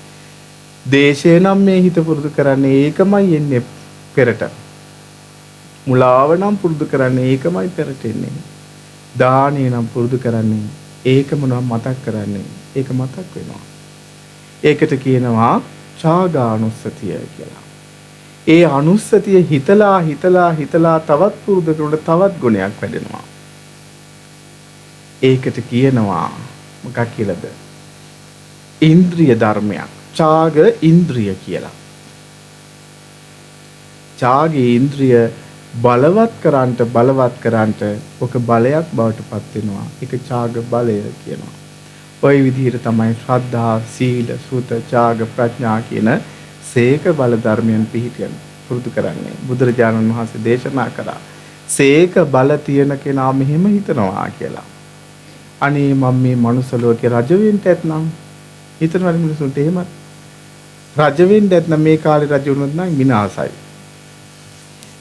දේශේ නම් මේ හිත පුරුදු කරන්නේ ඒකමයි එන්නේ පෙරට. මුලාව නම් පුරුදු කරන්නේ ඒකමයි පෙරට එන්නේ. දානේ නම් පුරුදු කරන්නේ ඒකම නම් මතක් කරන්නේ ඒක මතක් වෙනවා. ඒකට කියනවා ඡාගානුස්සතිය කියලා. ඒ අනුස්සතිය හිතලා තවත් පුරුදු කරනකොට තවත් ගුණයක් වැඩෙනවා. ඒකට කියනවා මොකක් කියලාද? ඉන්ද්‍රිය ධර්මයක්. ඡාග ඉන්ද්‍රිය කියලා. ඡාගේ ඉන්ද්‍රිය බලවත් කරන්ට ඔක බලයක් බවට පත් වෙනවා. ඒක ඡාග බලය කියනවා. ওই විදිහට තමයි ශ්‍රද්ධා, සීල, සුත, ඡාග, ප්‍රඥා කියන සේක බල ධර්මයන් පිහිටියන පුරුදු කරන්නේ. බුදුරජාණන් වහන්සේ දේශනා කරා සේක බල තියෙන කෙනා මෙහෙම හිතනවා කියලා. අනේ මම මේ මනුස්ස ලෝකේ රජ වෙන්න ඇතනම් හිතනවා මිනිසුන්ට එහෙමත් රජ වෙන්න ඇතනම් මේ කාලේ රජ වුණොත් නම් විනාසයි.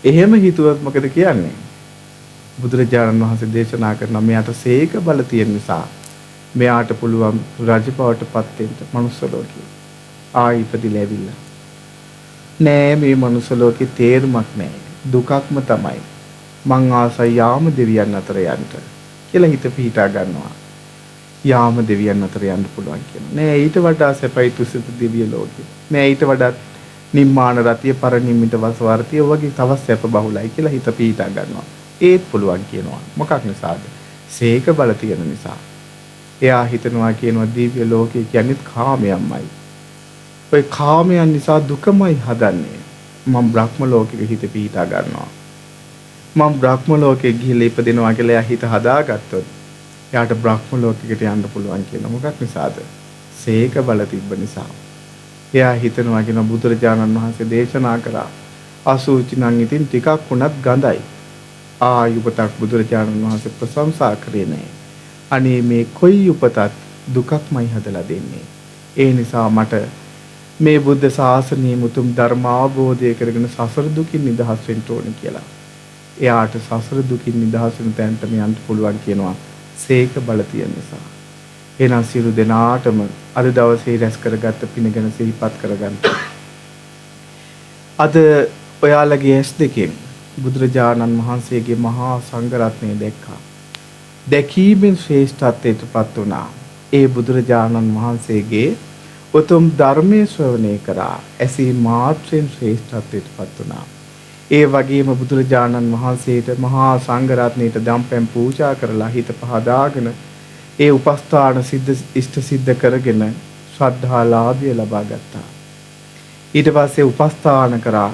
එහෙම හිතුවත් මොකද කියන්නේ? බුදුරජාණන් වහන්සේ දේශනා කරන මෙයාට සේක බල තියෙන නිසා මෙයාට පුළුවන් රජ බවට පත් වෙන්න මනුස්ස ලෝකේ. ආයි ඉපදිලා ඇවිල්ලා. නෑ මේ මනුස්ස ලෝකේ තේරුමක් නෑ. දුකක්ම තමයි. මං ආසයි යාම දෙවියන් අතර යන්න කියලා හිත පිහිටා ගන්නවා. යාම දෙවියන් අතර යන්න පුළුවන් කියනවා. නෑ ඊට වඩා සැපයි තුසිත දිව්‍ය ලෝකේ. නෑ ඊට වඩා නිම්මාන රතිය පරිනිම්මිත වසවර්තිය වගේ තවත් සැප බහුලයි කියලා හිත පිහිටා ගන්නවා. ඒත් පුළුවන් කියනවා. මොකක් නිසාද? සේක බල තියෙන නිසා. එයා හිතනවා කියනවා දිව්‍ය ලෝකේ කියන්නේ කාමයන්මයි. ඔය කාමයන් නිසා දුකමයි හදන්නේ. මම බ්‍රහ්ම ලෝකෙක හිත පිහිටා ගන්නවා. මම බ්‍රහ්ම ලෝකෙ ගිහිල්ලා ඉපදෙනවා කියලා එයා හිත හදාගත්තොත් එයාට බ්‍රහ්ම ලෝකෙකට යන්න පුළුවන් කියන මොකක් නිසාද? සේක බල තිබ්බ නිසා. එයා හිතනවා කියන බුදුරජාණන් වහන්සේ දේශනා කරා අසුචි නම් ඉතින් ටිකක් උනත් ගඳයි. ආයුපතක් බුදුරජාණන් වහන්සේ ප්‍රශංසා කරේ නැහැ. අනේ මේ කොයි උපතත් දුකක්මයි හදලා දෙන්නේ. ඒ නිසා මට මේ බුද්ධ ශාසනයේ මුතුම් ධර්ම අවබෝධය කරගෙන සසර දුකින් නිදහස් වෙන්න ඕනේ කියලා. එයාට සසර දුකින් නිදහස් වෙන තැනට යන්න පුළුවන් කියනවා සේක බල තියෙන නිසා. එහෙනම් සියලු දෙනාටම අද දවසේ රැස් කරගත්ත පින ගැන සිහිපත් කරගන්න. අද ඔයාලගේ ඇස් දෙකෙන් බුදුරජාණන් වහන්සේගේ මහා සංඝරත්නය දැක්කා. දැකීමෙන් ශ්‍රේෂ්ඨත්වයටපත් වුණා. ඒ බුදුරජාණන් වහන්සේගේ උතුම් ධර්මයේ ශ්‍රවණය කරා. ඇසී මාත්‍රෙන් ශ්‍රේෂ්ඨත්වයටපත් වුණා. ඒ වගේම බුදුරජාණන් වහන්සේට මහා සංඝරත්නයට දම්පැන් පූජා කරලා හිත පහදාගෙන ඒ උපස්ථාන ඉෂ්ට සිද්ධ කරගෙන ශ්‍රද්ධාලාභය ලබා ගත්තා. ඊට පස්සේ උපස්ථාන කරා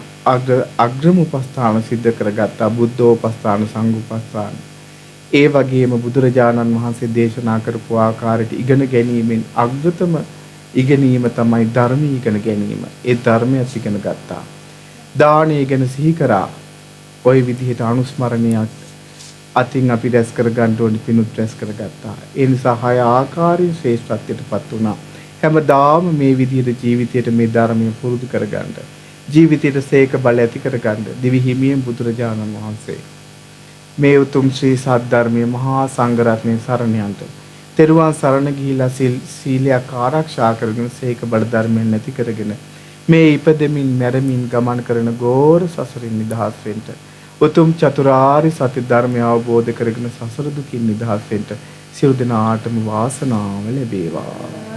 අග්‍රම උපස්ථාන සිද්ධ කරගත්තා. බුද්ධෝපස්ථාන, සංඝෝපස්ථාන. ඒ වගේම බුදුරජාණන් වහන්සේ දේශනා කරපු ආකාරයට ඉගෙන ගැනීමෙන් අග්‍රතම ඉගෙනීම තමයි ධර්ම ඉගෙන ගැනීම. ඒ ධර්මය ඉගෙන ගත්තා. දානය ගැන සිහි කරා. ওই විදිහට අනුස්මරණයක් අතින් අපි රැස් කර ගන්න ඕනි පිණුත් රැස් කරගත්තා. ඒ නිසා 6 ආකාරයෙන් ශ්‍රේෂ්ඨත්වයටපත් වුණා. හැමදාම මේ විදිහට ජීවිතයට මේ ධර්මය පුරුදු කරගන්න. ජීවිතයට සේක බල ඇති කරගන්න. දිවි හිමියෙන් බුදුරජාණන් වහන්සේ මේ උතුම් ශ්‍රී සද්ධර්මයේ මහා සංඝරත්නයේ සරණ යන්න. තෙරුවන් සරණ ගිහිලා සීලයක් ආරක්ෂා කරගෙන සේක බල ධර්මයෙන් නැති කරගෙන මේ ඉපදෙමින් මැරෙමින් ගමන් කරන ගෝර සසරින් නිදහස් වෙන්න. උතුම් චතුරාර්ය සත්‍ය ධර්මය අවබෝධ කරගෙන සසර දුකින් නිදහස් වෙන්න සියලු දෙනාටම වාසනාව ලැබේවා.